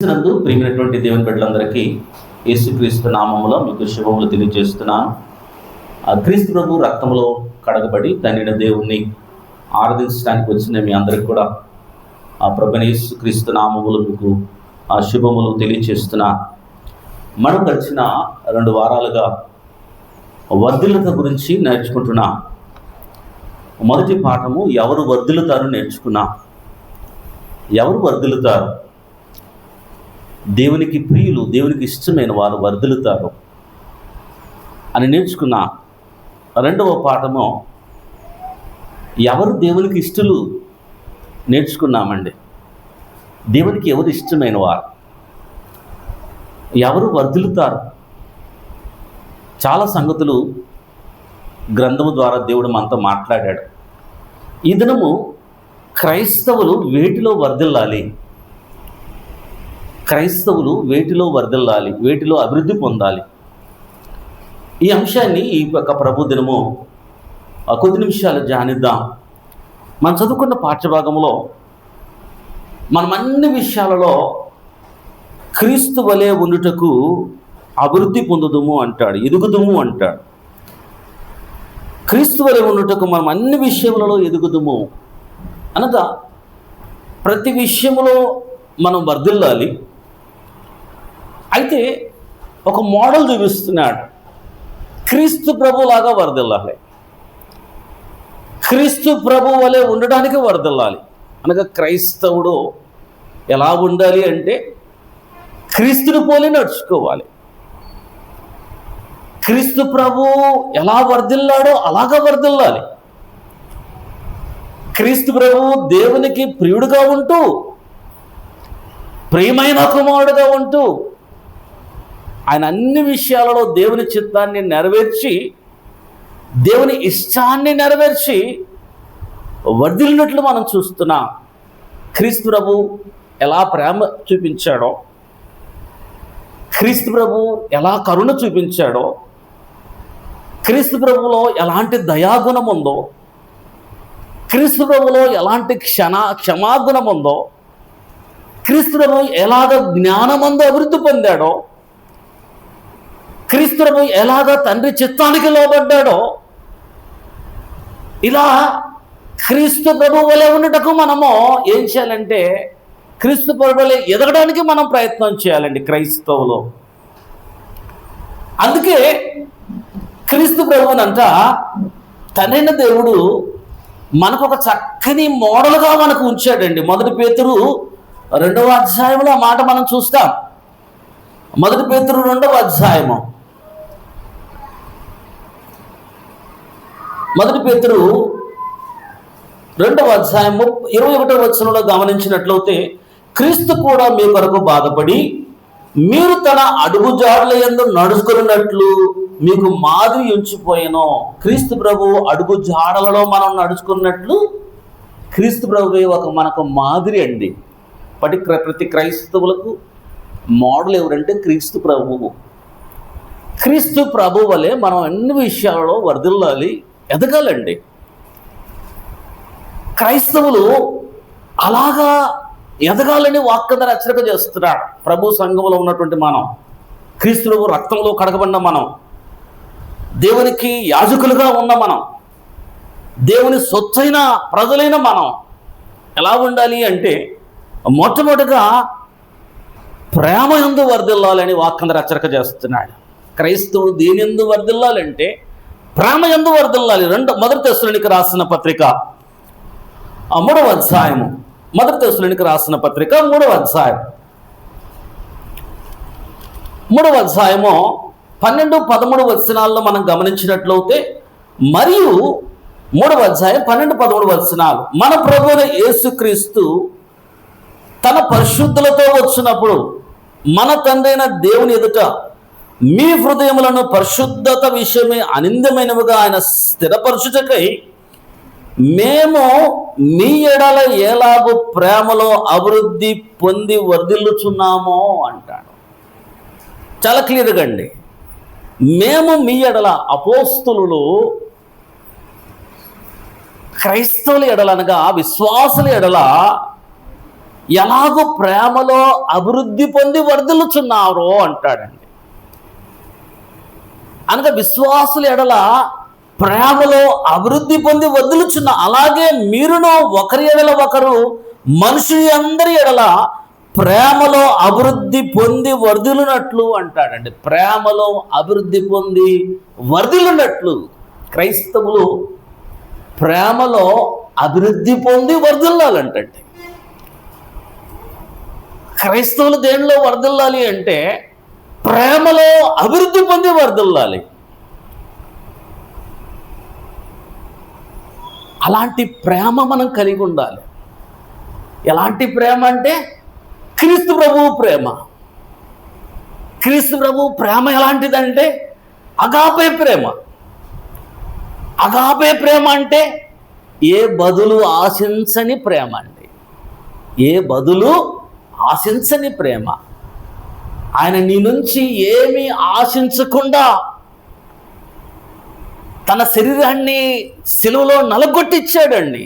నందు ప్రియమైనటువంటి దేవుని బిడ్డలందరికీ యేసుక్రీస్తు నామములో మీకు శుభములు తెలియజేస్తున్నాను. క్రీస్తు ప్రభు రక్తంలో కడగబడి తండ్రి దేవుణ్ణి ఆరాధించడానికి వచ్చిన మీ అందరికి కూడా ప్రభువైన యేసుక్రీస్తు నామములో మీకు శుభములు తెలియజేస్తున్నా. మనం గడిచిన 2 వారాలుగా వర్ధిల్లత గురించి నేర్చుకుంటున్నా. మొదటి పాఠము ఎవరు వర్ధిల్లుతారు నేర్చుకున్నా. ఎవరు వర్ధిల్లుతారు? దేవునికి ప్రియులు, దేవునికి ఇష్టమైన వారు వర్ధిల్లుతారు అని నేర్చుకున్నా. 2వ పాఠము ఎవరు దేవునికి ఇష్టలు నేర్చుకున్నామండి. దేవునికి ఎవరు ఇష్టమైన వారు, ఎవరు వర్ధిల్లుతారు? చాలా సంగతులు గ్రంథము ద్వారా దేవుడు మనతో మాట్లాడాడు. ఈ దినము క్రైస్తవులు వేటిలో వర్ధిల్లాలి, క్రైస్తవులు వేటిలో వర్ధిల్లాలి, వేటిలో అభివృద్ధి పొందాలి, ఈ అంశాన్ని ఈ యొక్క ప్రభు దినము కొద్ది నిమిషాలు ధ్యానిద్దాం. మనం చదువుకున్న పాఠ్యభాగంలో మనం అన్ని విషయాలలో క్రీస్తు వలె ఉండుటకు అభివృద్ధి పొందుదుము అంటాడు, ఎదుగుదుము అంటాడు. క్రీస్తు వలె ఉండుటకు మనం అన్ని విషయములలో ఎదుగుదుము అనగా ప్రతి విషయంలో మనం వర్ధిల్లాలి. అయితే ఒక మోడల్ చూపిస్తున్నాడు. క్రీస్తు ప్రభులాగా వర్ధిల్లాలి, క్రీస్తు ప్రభు వలె ఉండడానికి వర్ధిల్లాలి. అనగా క్రైస్తవుడు ఎలా ఉండాలి అంటే క్రీస్తుని పోలి నడుచుకోవాలి. క్రీస్తు ప్రభు ఎలా వర్ధిల్లాడో అలాగా వర్ధిల్లాలి. క్రీస్తు ప్రభు దేవునికి ప్రియుడుగా ఉంటూ, ప్రియమైన కుమారుడుగా ఉంటూ, ఆయన అన్ని విషయాలలో దేవుని చిత్తాన్ని నెరవేర్చి, దేవుని ఇష్టాన్ని నెరవేర్చి వర్ధిల్లినట్లు మనం చూస్తున్నాం. క్రీస్తు ప్రభు ఎలా ప్రేమ చూపించాడో, క్రీస్తు ప్రభు ఎలా కరుణ చూపించాడో, క్రీస్తు ప్రభులో ఎలాంటి దయాగుణం ఉందో, క్రీస్తు ప్రభులో ఎలాంటి క్షమాగుణం ఉందో, క్రీస్తు ప్రభు ఎలాగ జ్ఞానమందు అభివృద్ధి పొందాడో, క్రీస్తు ప్రభు ఎలాగ తండ్రి చిత్తానికి లోబడ్డాడో, ఇలా క్రీస్తు ప్రభు వలె ఉండటకు మనము ఏం చేయాలంటే క్రీస్తు ప్రభు వలె ఎదగడానికి మనం ప్రయత్నం చేయాలండి క్రైస్తవులు. అందుకే క్రీస్తు ప్రభువునంట తండ్రైన దేవుడు మనకు ఒక చక్కని మోడల్గా మనకు ఉంచాడండి. 1 పేతురు 2వ అధ్యాయంలో ఆ మాట మనం చూస్తాం. 1 పేతురు 2వ అధ్యాయము, 1 పేతురు 2వ అధ్యాయము 21వ వచనంలో గమనించినట్లయితే, క్రీస్తు కూడా మీ కొరకు బాధపడి మీరు తన అడుగుజాడల యందు నడుచుకున్నట్లు మీకు మాదిరి ఉంచిపోయాను. క్రీస్తు ప్రభు అడుగు జాడలలో మనం నడుచుకున్నట్లు క్రీస్తు ప్రభువే మనకు మాదిరి అండి. ప్రతి క్రైస్తవులకు మోడల్ ఎవరంటే క్రీస్తు ప్రభువు. క్రీస్తు ప్రభు వలె మనం అన్ని విషయాలలో వర్ధిల్లాలి, ఎదగాలండి. క్రైస్తవులు అలాగా ఎదగాలని వాక్యంగా హెచ్చరిక చేస్తున్నాడు ప్రభు సంఘంలో ఉన్నటువంటి మనం. క్రీస్తు రక్తంలో కడగబడిన మనం, దేవునికి యాజకులుగా ఉన్న మనం, దేవుని సొత్తైన ప్రజలైన మనం ఎలా ఉండాలి అంటే మొట్టమొదటిగా ప్రేమ యందు వర్ధిల్లాలని వాక్యంగా హెచ్చరిక చేస్తున్నాడు. క్రైస్తవుడు దేని యందు వర్ధిల్లాలంటే ప్రేమ యందు వర్ధిల్లాలి. 1 తెస్సలోనికీయులకు రాసిన పత్రిక 3వ అధ్యాయము, 1 తెస్సలోనికీయులకు రాసిన పత్రిక 3వ అధ్యాయం, 3వ అధ్యాయము 12, 13 వచనాల్లో మనం గమనించినట్లయితే, మరియు 3వ అధ్యాయం 12, 13 వచనాలు, మన ప్రభువైన యేసుక్రీస్తు తన పరిశుద్ధులతో వచ్చినప్పుడు మన తండ్రైన దేవుని ఎదుట మీ హృదయములను పరిశుద్ధత విషయమే అనిందమైనవిగా ఆయన స్థిరపరచుటకై మేము మీ ఎడల ఎలాగూ ప్రేమలో అభివృద్ధి పొంది వర్ధిల్లుచున్నామో అంటాడు. చాలా క్లియర్గా అండి. మేము మీ ఎడల, అపోస్తులు క్రైస్తవుల ఎడల అనగా విశ్వాసుల ఎడల ఎలాగో ప్రేమలో అభివృద్ధి పొంది వర్ధిల్లుచున్నారో అంటాడండి. అనగా విశ్వాసుల ఎడల ప్రేమలో అభివృద్ధి పొంది వర్ధిల్లుచున్న, అలాగే మీరును ఒకరి ఎడల ఒకరు మనుషులు అందరి ఎడల ప్రేమలో అభివృద్ధి పొంది వర్ధిల్లునట్లు అంటాడండి. ప్రేమలో అభివృద్ధి పొంది వర్ధిల్లునట్లు క్రైస్తవులు ప్రేమలో అభివృద్ధి పొంది వర్ధిల్లాలంటండి. క్రైస్తవులు దేనిలో వర్ధిల్లాలి అంటే ప్రేమలో అభివృద్ధి పొంది వర్ధిల్లాలి. అలాంటి ప్రేమ మనం కలిగి ఉండాలి. ఎలాంటి ప్రేమ అంటే క్రీస్తు ప్రభువు ప్రేమ. క్రీస్తు ప్రభువు ప్రేమ ఎలాంటిదంటే అగాపే ప్రేమ. అగాపే ప్రేమ అంటే ఏ బదులు ఆశించని ప్రేమ అండి. ఏ బదులు ఆశించని ప్రేమ. ఆయన నీ నుంచి ఏమీ ఆశించకుండా తన శరీరాన్ని సిలువలో నలగొట్టిచ్చాడండి.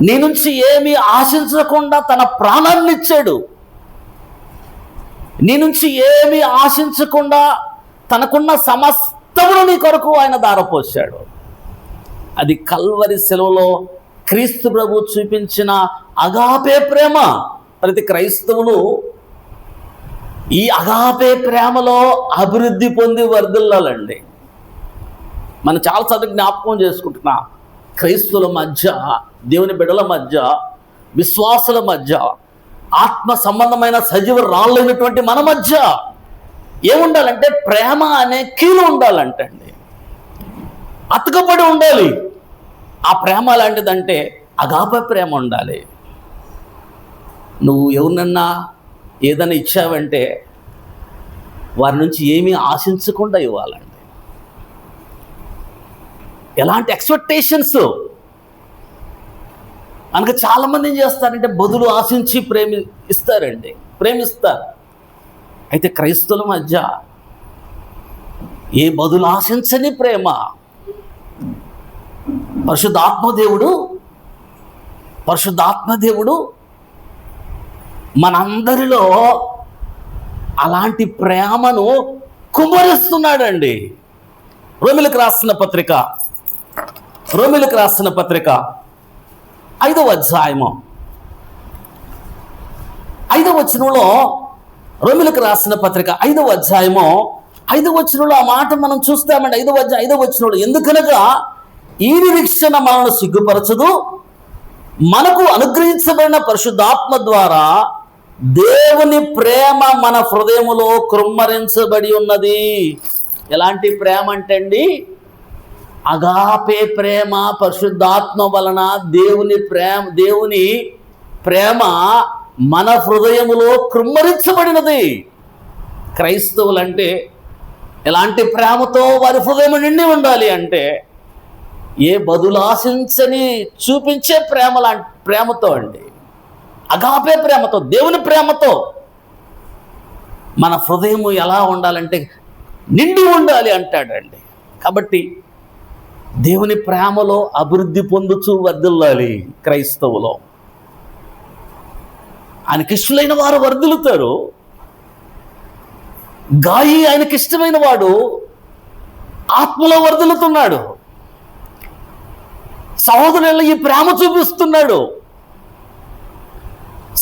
నీ నుంచి ఏమీ ఆశించకుండా తన ప్రాణాన్ని ఇచ్చాడు. నీ నుంచి ఏమీ ఆశించకుండా తనకున్న సమస్తమును నీ కొరకు ఆయన ధారపోశాడు. అది కల్వరి సిలువలో క్రీస్తు ప్రభు చూపించిన అగాపే ప్రేమ. ప్రతి క్రైస్తవులు ఈ అగాపే ప్రేమలో అభివృద్ధి పొంది వర్ధిల్లాలండి. మనం చాలాసార్లు జ్ఞాపకం చేసుకుంటున్నా, క్రైస్తవుల మధ్య, దేవుని బిడ్డల మధ్య, విశ్వాసుల మధ్య, ఆత్మ సంబంధమైన సజీవ రాళ్ళైనటువంటి మన మధ్య ఏముండాలంటే ప్రేమ అనే కీలు ఉండాలంటండి. అతుకబడి ఉండాలి. ఆ ప్రేమ లాంటిదంటే అగాపే ప్రేమ ఉండాలి. నువ్వు ఎవరినన్నా ఏదైనా ఇచ్చావంటే వారి నుంచి ఏమీ ఆశించకుండా ఇవ్వాలండి. ఎలాంటి ఎక్స్పెక్టేషన్స్ అనగా చాలామంది ఏం చేస్తారంటే బదులు ఆశించి ప్రేమిస్తారు. అయితే క్రైస్తవుల మధ్య ఏ బదులు ఆశించని ప్రేమ. పరిశుద్ధాత్మదేవుడు మనందరిలో అలాంటి ప్రేమను కుమ్మరిస్తున్నాడండి. రోమిలకు రాసిన పత్రిక 5వ అధ్యాయము 5వ వచనంలో, రోమిలకు రాసిన పత్రిక 5వ అధ్యాయము 5వ వచనంలో ఆ మాట మనం చూస్తామండి. 5వ వచనంలో, ఎందుకనగా ఈ నిరీక్షణ మనల్ని సిగ్గుపరచదు, మనకు అనుగ్రహించబడిన పరిశుద్ధాత్మ ద్వారా దేవుని ప్రేమ మన హృదయములో కృమ్మరించబడి ఉన్నది. ఎలాంటి ప్రేమ అంటే అండి అగాపే ప్రేమ. పరిశుద్ధాత్మ వలన దేవుని ప్రేమ మన హృదయములో కృమ్మరించబడినది. క్రైస్తవులంటే ఎలాంటి ప్రేమతో వారి హృదయం నిండి ఉండాలి అంటే ఏ బదులాశించని చూపించే ప్రేమతో అండి. అగాపే ప్రేమతో, దేవుని ప్రేమతో మన హృదయము ఎలా ఉండాలంటే నిండి ఉండాలి అంటాడండి. కాబట్టి దేవుని ప్రేమలో అభివృద్ధి పొందుతూ వర్ధిల్లాలి క్రైస్తవులో. ఆయనకిష్టమైన వారు వర్ధిల్లుతారు. గాయి ఆయనకిష్టమైన వాడు ఆత్మలో వర్ధిల్లుతున్నాడు. సహోదరుల ఈ ప్రేమ చూపిస్తున్నాడు.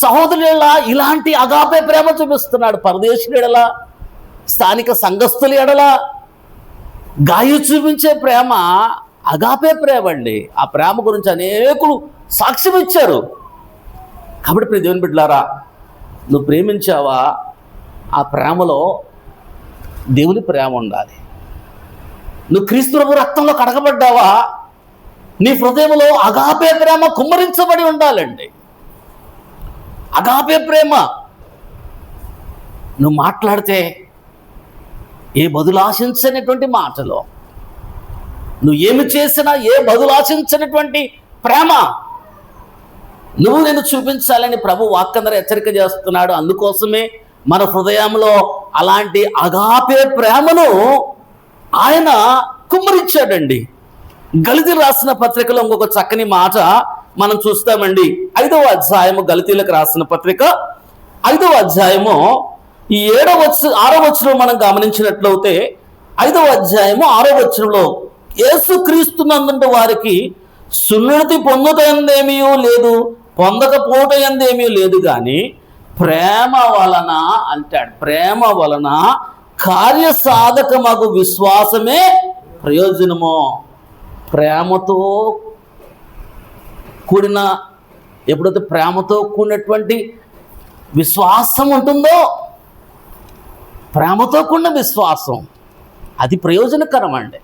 సహోదరుల ఇలాంటి అగాపే ప్రేమ చూపిస్తున్నాడు. పరదేశుల ఎడల, స్థానిక సంఘస్థుల ఎడల గాయి చూపించే ప్రేమ అగాపే ప్రేమ అండి. ఆ ప్రేమ గురించి అనేకులు సాక్ష్యం ఇచ్చారు. కాబట్టి ప్రియ దేవుని బిడ్డలారా, నువ్వు ప్రేమించావా? ఆ ప్రేమలో దేవుని ప్రేమ ఉండాలి. నువ్వు క్రీస్తు ప్రభు రక్తంలో కడగబడ్డావా? నీ హృదయంలో అగాపే ప్రేమ కుమ్మరించబడి ఉండాలండి. అగాపే ప్రేమ. నువ్వు మాట్లాడితే ఏ బదులు ఆశించనటువంటి మాటలో, నువ్వు ఏమి చేసినా ఏ బదులు ఆశించినటువంటి ప్రేమ నేను చూపించాలని ప్రభు వాక్యందరూ హెచ్చరిక చేస్తున్నాడు. అందుకోసమే మన హృదయంలో అలాంటి అగాపే ప్రేమను ఆయన కుమ్మరించాడండి. గలితీయులకు రాసిన పత్రికలో ఇంకొక చక్కని మాట మనం చూస్తామండి. 5వ అధ్యాయము గలతీలకు రాసిన పత్రిక 5వ అధ్యాయము ఈ 6వ వచనం మనం గమనించినట్లయితే 5వ అధ్యాయము 6వ వచనంలో యేసుక్రీస్తునందు వారికి సున్నతి పొందుటందేమీ లేదు, పొందకపోవటందేమీ లేదు, కానీ ప్రేమ వలన అంటాడు. ప్రేమ వలన కార్యసాధకమగు విశ్వాసమే ప్రయోజనము. ప్రేమతో కూడిన, ఎప్పుడైతే ప్రేమతో కూడినటువంటి విశ్వాసం ఉంటుందో, ప్రేమతో కూడిన విశ్వాసం అది ప్రయోజనకరం అండి.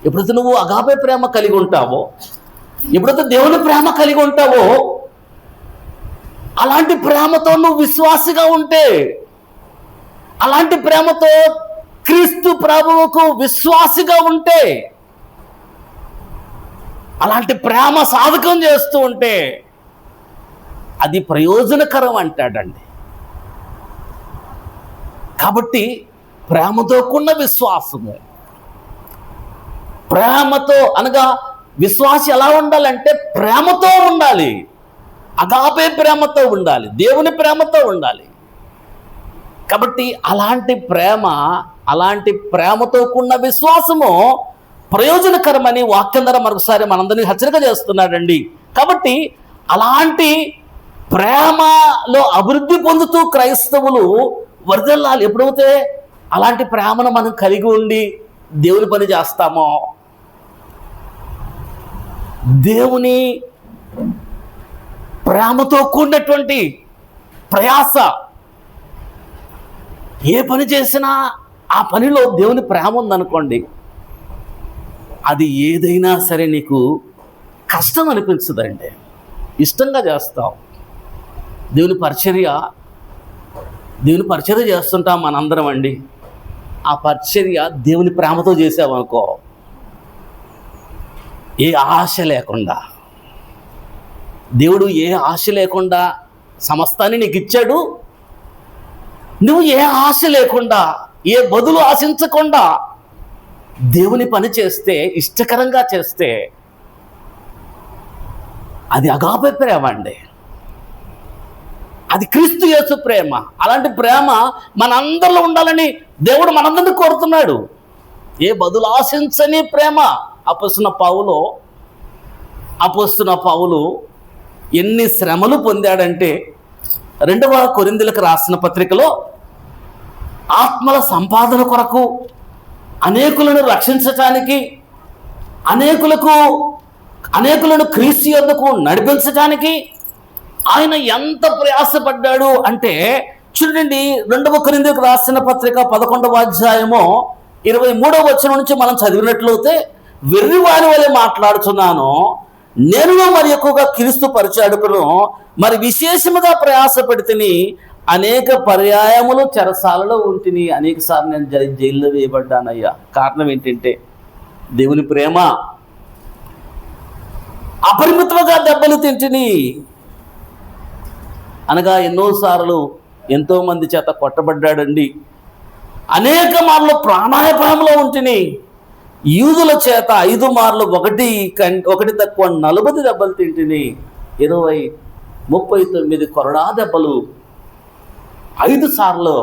ఎప్పుడైతే నువ్వు అగాపే ప్రేమ కలిగి ఉంటావో, ఎప్పుడైతే దేవుని ప్రేమ కలిగి ఉంటావో, అలాంటి ప్రేమతో నువ్వు విశ్వాసిగా ఉంటే, అలాంటి ప్రేమతో క్రీస్తు ప్రభువుకు విశ్వాసిగా ఉంటే, అలాంటి ప్రేమ సాధకం చేస్తూ ఉంటే అది ప్రయోజనకరం అంటాడండి. కాబట్టి ప్రేమతో కూడిన విశ్వాసము, ప్రేమతో అనగా విశ్వాసం ఎలా ఉండాలంటే ప్రేమతో ఉండాలి, అగాపే ప్రేమతో ఉండాలి, దేవుని ప్రేమతో ఉండాలి. కాబట్టి అలాంటి ప్రేమతో కూడిన విశ్వాసము ప్రయోజనకరమని వాక్యం ద్వారా మరొకసారి మనందరినీ హెచ్చరిక చేస్తున్నాడండి. కాబట్టి అలాంటి ప్రేమలో అభివృద్ధి పొందుతూ క్రైస్తవులు వర్ధిల్లాలి. ఎప్పుడైతే అలాంటి ప్రేమను మనం కలిగి ఉండి దేవుని పని చేస్తామో, దేవుని ప్రేమతో కూడినటువంటి ప్రయాస, ఏ పని చేసినా ఆ పనిలో దేవుని ప్రేమ ఉందనుకోండి, అది ఏదైనా సరే నీకు కష్టం అనిపించదండి, ఇష్టంగా చేస్తావు. దేవుని పరిచర్య చేస్తుంటాం మనందరం అండి. ఆ పరిచర్య దేవుని ప్రేమతో చేసావనుకో, ఏ ఆశ లేకుండా, దేవుడు ఏ ఆశ లేకుండా సమస్తాన్ని నీకు ఇచ్చాడు. నువ్వు ఏ ఆశ లేకుండా, ఏ బదులు ఆశించకుండా దేవుని పని చేస్తే, ఇష్టకరంగా చేస్తే అది అగాపే ప్రేమ అండి. అది క్రీస్తు యేసు ప్రేమ. అలాంటి ప్రేమ మనందరిలో ఉండాలని దేవుడు మనందరినీ కోరుతున్నాడు. ఏ బదులు ఆశించని ప్రేమ. అపోస్తలుడైన పౌలు ఎన్ని శ్రమలు పొందాడంటే 2వ కొరింథీయులకు రాసిన పత్రికలో ఆత్మల సంపాదన కొరకు, అనేకులను రక్షించటానికి, అనేకులను క్రీస్తు యొద్దకు నడిపించటానికి ఆయన ఎంత ప్రయాసపడ్డాడు అంటే చూడండి. 2వ కొరింథీయులకు రాసిన పత్రిక 11వ అధ్యాయము 23వ వచనం నుంచి మనం చదివినట్లయితే, వెర్రివారి వలె మాట్లాడుచున్నాను, నేను మరి ఎక్కువగా క్రీస్తు పరిచారకును, మరి విశేషముగా ప్రయాసపడితిని, అనేక పర్యాయములు చెరసాలలో ఉంటిని, అనేక సార్లు నేను జైల్లో వేయబడ్డానయ్యా. కారణం ఏంటంటే దేవుని ప్రేమ. అపరిమితముగా దెబ్బలు తింటిని అనగా ఎన్నోసార్లు ఎంతోమంది చేత కొట్టబడ్డాడండి. అనేక మార్లు ప్రాణాపాయంలో ఉంటిని. యూదుల చేత 5 మార్లు ఒకటి తక్కువ 40 దెబ్బలు తింటిని. 39 కొరడా దెబ్బలు 5 సార్లు.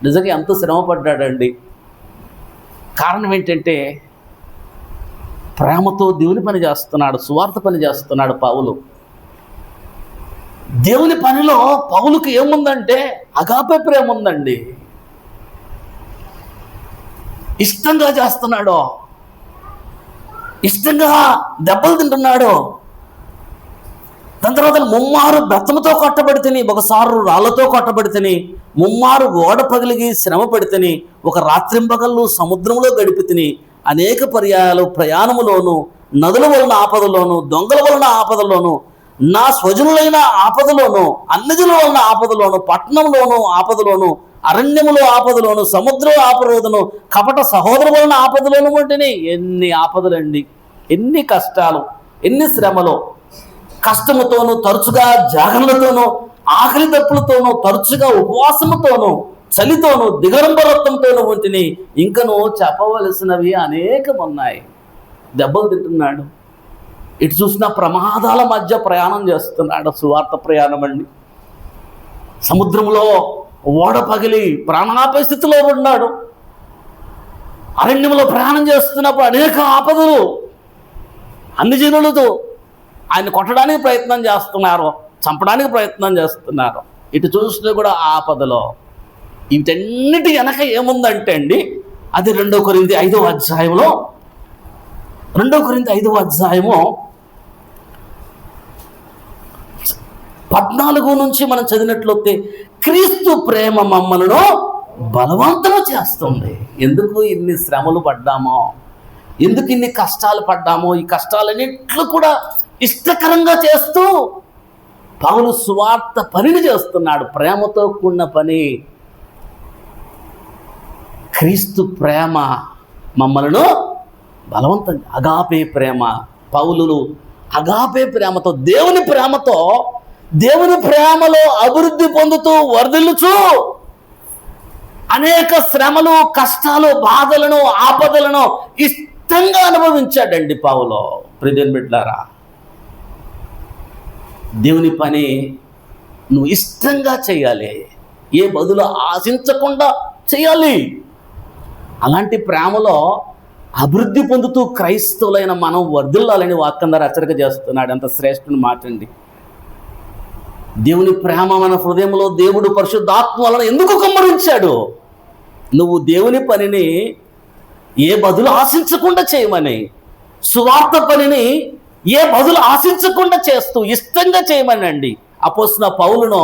నిజంగా ఎంతో శ్రమ పడ్డాడండి. కారణం ఏంటంటే ప్రేమతో దేవుని పని చేస్తున్నాడు, సువార్త పని చేస్తున్నాడు పౌలు. దేవుని పనిలో పౌలుకి ఏముందంటే అగాపే ప్రేమ ఉందండి. ఇష్టంగా చేస్తున్నాడు, ఇష్టంగా దెబ్బలు తింటున్నాడు. దాని తర్వాత 3 బెత్తముతో కొట్టబడితేని, ఒకసారి రాళ్లతో కొట్టబడితేని, 3 ఓడ పగిలిగి శ్రమ పడితేని, ఒక రాత్రింపగళ్ళు సముద్రంలో గడిపితిని, అనేక పర్యాయాలు ప్రయాణములోను, నదుల వలన ఆపదలోను, దొంగల వలన ఆపదలోను, నా స్వజనులైన ఆపదలోను, అన్యజనుల వలన ఆపదలోను, పట్టణంలోను ఆపదలోను, అరణ్యములో ఆపదలోను, సముద్రం ఆపదలోను, కపట సహోదరు వలన ఆపదలోను వంటిని. ఎన్ని ఆపదలండి, ఎన్ని కష్టాలు, ఎన్ని శ్రమలు. కష్టముతోనూ, తరచుగా జాగరణలతోనూ, ఆకలి దప్పులతోనూ, తరచుగా ఉపవాసముతోనూ, చలితోనూ, దిగరంబరత్వంతోనూ వంటిని. ఇంకనూ చెప్పవలసినవి అనేకం ఉన్నాయి. దెబ్బలు తింటున్నాడు, ఇటు చూసిన ప్రమాదాల మధ్య ప్రయాణం చేస్తున్నాడు, సువార్త ప్రయాణం అండి. సముద్రంలో ఓడ పగిలి ప్రాణాపాయ స్థితిలో ఉన్నాడు. అరణ్యంలో ప్రయాణం చేస్తున్నప్పుడు అనేక ఆపదలు, అన్ని జనులతో ఆయన కొట్టడానికి ప్రయత్నం చేస్తున్నారు, చంపడానికి ప్రయత్నం చేస్తున్నారు. ఇటు చూసినా కూడా ఆపదలో. వీటన్నిటి వెనక ఏముందంటే అండి, అది 2 కొరింథీ 5వ అధ్యాయంలో 2 కొరింథీ 5వ అధ్యాయము 14 నుంచి మనం చదివినట్లయితే, క్రీస్తు ప్రేమ మమ్మలను బలవంతము చేస్తుంది. ఎందుకు ఇన్ని శ్రమలు పడ్డామో, ఎందుకు ఇన్ని కష్టాలు పడ్డామో, ఈ కష్టాలన్నిట్లు కూడా ఇష్టకరంగా చేస్తూ పౌలు సువార్త పనిని చేస్తున్నాడు. ప్రేమతో కూడిన పని. క్రీస్తు ప్రేమ మమ్మలను బలవంతం, అగాపే ప్రేమ. పౌలులు అగాపే ప్రేమతో, దేవుని ప్రేమలో అభివృద్ధి పొందుతూ వర్ధిల్లుచు అనేక శ్రమలు, కష్టాలు, బాధలను, ఆపదలను ఇష్టంగా అనుభవించాడండి పౌలు. ప్రియమైన బిడ్డలారా, దేవుని పని నువ్వు ఇష్టంగా చేయాలి, ఏ బదులు ఆశించకుండా చేయాలి. అలాంటి ప్రేమలో అభివృద్ధి పొందుతూ క్రైస్తవులైన మనం వర్ధిల్లాలని వాక్యం ద్వారా హెచ్చరిక చేస్తున్నాడు. అంత శ్రేష్ఠుని మాటండి. దేవుని ప్రేమ మన హృదయంలో దేవుడు పరిశుద్ధాత్మ వలన ఎందుకు కుమ్మరించాడు? నువ్వు దేవుని పనిని ఏ బదులు ఆశించకుండా చేయమని, సువార్త పనిని ఏ బదులు ఆశించకుండా చేస్తూ ఇష్టంగా చేయమని అండి. అపోస్తలుడైన పౌలును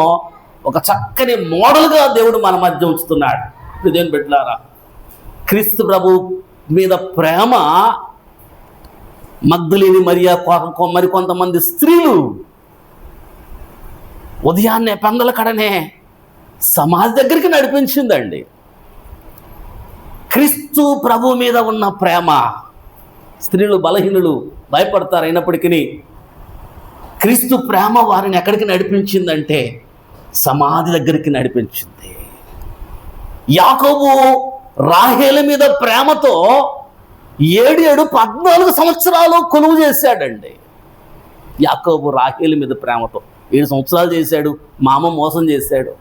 ఒక చక్కని మోడల్గా దేవుడు మన మధ్య ఉంచుతున్నాడు. దేవుని బిడ్డలారా, క్రీస్తు ప్రభు మీద ప్రేమ మగ్దలేని మరియా మరికొంతమంది స్త్రీలు ఉదయాన్నే పెందల కడనే సమాధి దగ్గరికి నడిపించిందండి. క్రీస్తు ప్రభు మీద ఉన్న ప్రేమ. స్త్రీలు బలహీనులు, భయపడతారు. అయినప్పటికీ క్రీస్తు ప్రేమ వారిని ఎక్కడికి నడిపించిందంటే సమాధి దగ్గరికి నడిపించింది. యాకోబు రాహేలు మీద ప్రేమతో 14 సంవత్సరాలు కొలువు చేశాడండి. యాకోబు రాహేలు మీద ప్రేమతో 7 సంవత్సరాలు చేశాడు. మామ మోసం చేశాడు.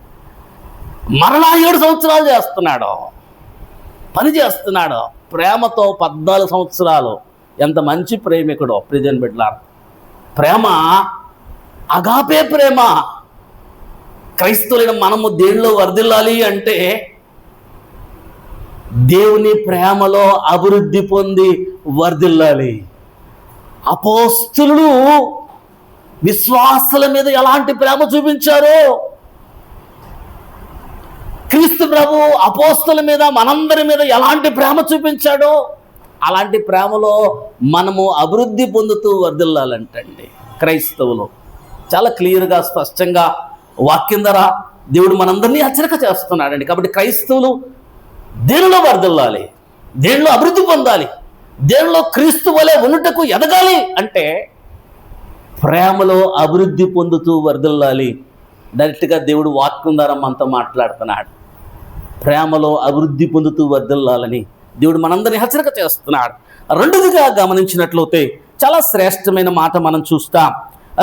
మరలా 7 సంవత్సరాలు చేస్తున్నాడు, పని చేస్తున్నాడు ప్రేమతో. 14 సంవత్సరాలు. ఎంత మంచి ప్రేమికుడో. ప్రియమైన బిడ్డలారా, ప్రేమ అగాపే ప్రేమ. క్రైస్తవులైన మనము దేనిలో వర్ధిల్లాలి అంటే దేవుని ప్రేమలో అభివృద్ధి పొంది వర్ధిల్లాలి. అపోస్తలులు విశ్వాసుల మీద ఎలాంటి ప్రేమ చూపించారో, క్రీస్తు ప్రభు అపోస్తలుల మీద, మనందరి మీద ఎలాంటి ప్రేమ చూపించాడో, అలాంటి ప్రేమలో మనము అభివృద్ధి పొందుతూ వర్ధిల్లాలంటండి క్రైస్తవులు. చాలా క్లియర్గా, స్పష్టంగా వాక్యం ద్వారా దేవుడు మనందరినీ హెచ్చరిక చేస్తున్నాడండి. కాబట్టి క్రైస్తవులు దేనిలో వర్ధిల్లాలి, దేనిలో అభివృద్ధి పొందాలి, దేనిలో క్రీస్తు వలె ఉన్నటకు ఎదగాలి అంటే ప్రేమలో అభివృద్ధి పొందుతూ వర్ధిల్లాలి. డైరెక్ట్గా దేవుడు వాక్యం ద్వారా మనతో మాట్లాడుతున్నాడు. ప్రేమలో అభివృద్ధి పొందుతూ వర్ధిల్లాలని దేవుడు మనందరినీ హెచ్చరిక చేస్తున్నాడు. రెండవదిగా గమనించినట్లయితే చాలా శ్రేష్టమైన మాట మనం చూస్తాం.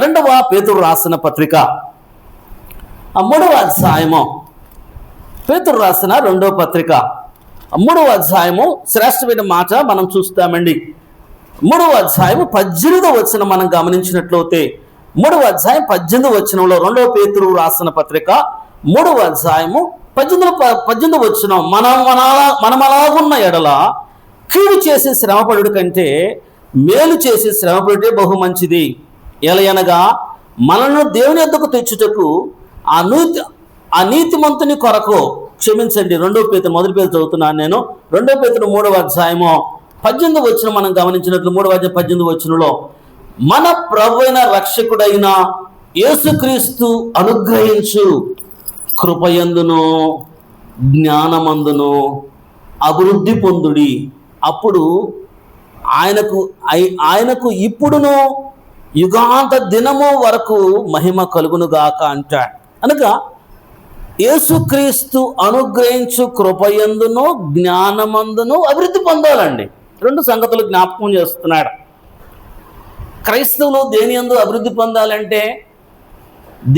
2వ పేతురు రాసిన పత్రిక 3వ అధ్యాయము, పేతురు రాసిన 2వ పత్రిక 3వ అధ్యాయము శ్రేష్టమైన మాట మనం చూస్తామండి. 3వ అధ్యాయము 18వ వచనం మనం గమనించినట్లయితే, 3వ అధ్యాయం 18వ వచనంలో 2వ పేతురు రాసిన పత్రిక 3వ అధ్యాయము 18వ వచనం, మనం అలాగున్న ఎడల కీడు చేసి శ్రమపడుట కంటే మేలు చేసి శ్రమపడుటే బహు మంచిది. ఎలయనగా మనల్ని దేవుని యొద్దకు తెచ్చుటకు ఆ నీతిమంతుని కొరకు, క్షమించండి 2వ పేతురు, మొదటి పేరు చదువుతున్నాను నేను. 2వ పేతురు 3వ అధ్యాయము 18వ వచనం మనం గమనించినట్లు, 3వ అధ్యాయం 18వ వచనంలో, మన ప్రభువైన రక్షకుడైన యేసుక్రీస్తు అనుగ్రహించు కృపయందును జ్ఞానమందును అభివృద్ధి పొందుడి. అప్పుడు ఆయనకు ఇప్పుడును యుగాంత దినము వరకు మహిమ కలుగునుగాక అంటాడు. అనగా యేసుక్రీస్తు అనుగ్రహించు కృపయందును జ్ఞానమందును అభివృద్ధి పొందాలండి. 2 సంగతులు జ్ఞాపకం చేస్తున్నాడు. క్రైస్తవులు దేని యందు అభివృద్ధి పొందాలంటే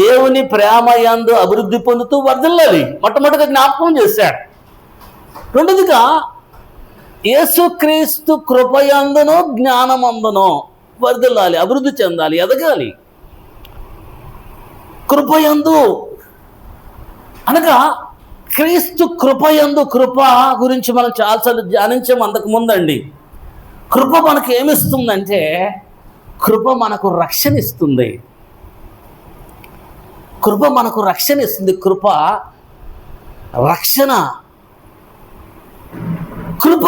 దేవుని ప్రేమ యందు అభివృద్ధి పొందుతూ వర్ధిల్లాలి. మొట్టమొదటిగా జ్ఞాపకం చేశాడు. రెండోదిగా యేసుక్రీస్తు కృపయందును జ్ఞానమందును వర్ధిల్లాలి, అభివృద్ధి చెందాలి, ఎదగాలి. కృపయందు అనగా క్రీస్తు కృపయందు, కృప గురించి మనం చాలాసార్లు ధ్యానించాం అంతకు ముందండి. కృప మనకు ఏమిస్తుందంటే కృప మనకు రక్షణ ఇస్తుంది. కృప మనకు రక్షణ ఇస్తుంది. కృప రక్షణ. కృప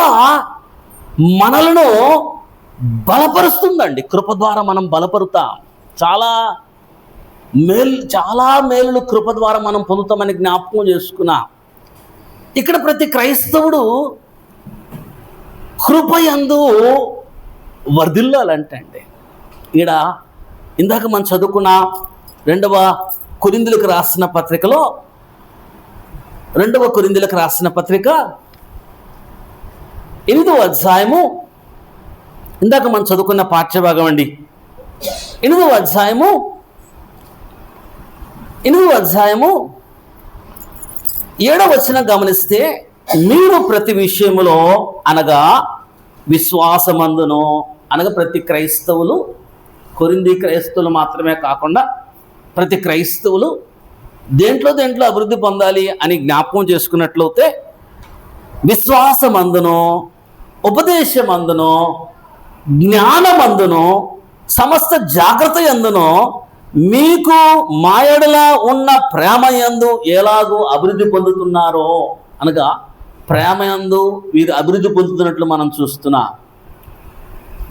మనలను బలపరుస్తుందండి. కృప ద్వారా మనం బలపరుతాం. చాలా మేలులు కృప ద్వారా మనం పొందుతామని జ్ఞాపకం చేసుకున్నాం. ఇక్కడ ప్రతి క్రైస్తవుడు కృపయందు వర్ధిల్లాలంటే ఈడ ఇందాక మనం చదువుకున్న 2వ కొరింథీయులకు రాసిన పత్రికలో 2వ కొరింథీయులకు రాసిన పత్రిక 8వ అధ్యాయము, ఇందాక మనం చదువుకున్న పాఠ్యభాగం అండి. 8వ అధ్యాయము 7వ వచనం గమనిస్తే, మీరు ప్రతి విషయములో అనగా విశ్వాసమందును, అనగా ప్రతి క్రైస్తవులు, కొరింథీ క్రైస్తవులు మాత్రమే కాకుండా ప్రతి క్రైస్తవులు దేంట్లో అభివృద్ధి పొందాలి అని జ్ఞాపకం చేసుకున్నట్లయితే విశ్వాసమందును, ఉపదేశమందును, జ్ఞానమందును, సమస్త జాగ్రత్త యందును మీకు మా యెడల ఉన్న ప్రేమ యందు ఎలాగో అభివృద్ధి పొందుతున్నారో, అనగా ప్రేమ యందు వీరు అభివృద్ధి పొందుతున్నట్లు మనం చూస్తున్నా.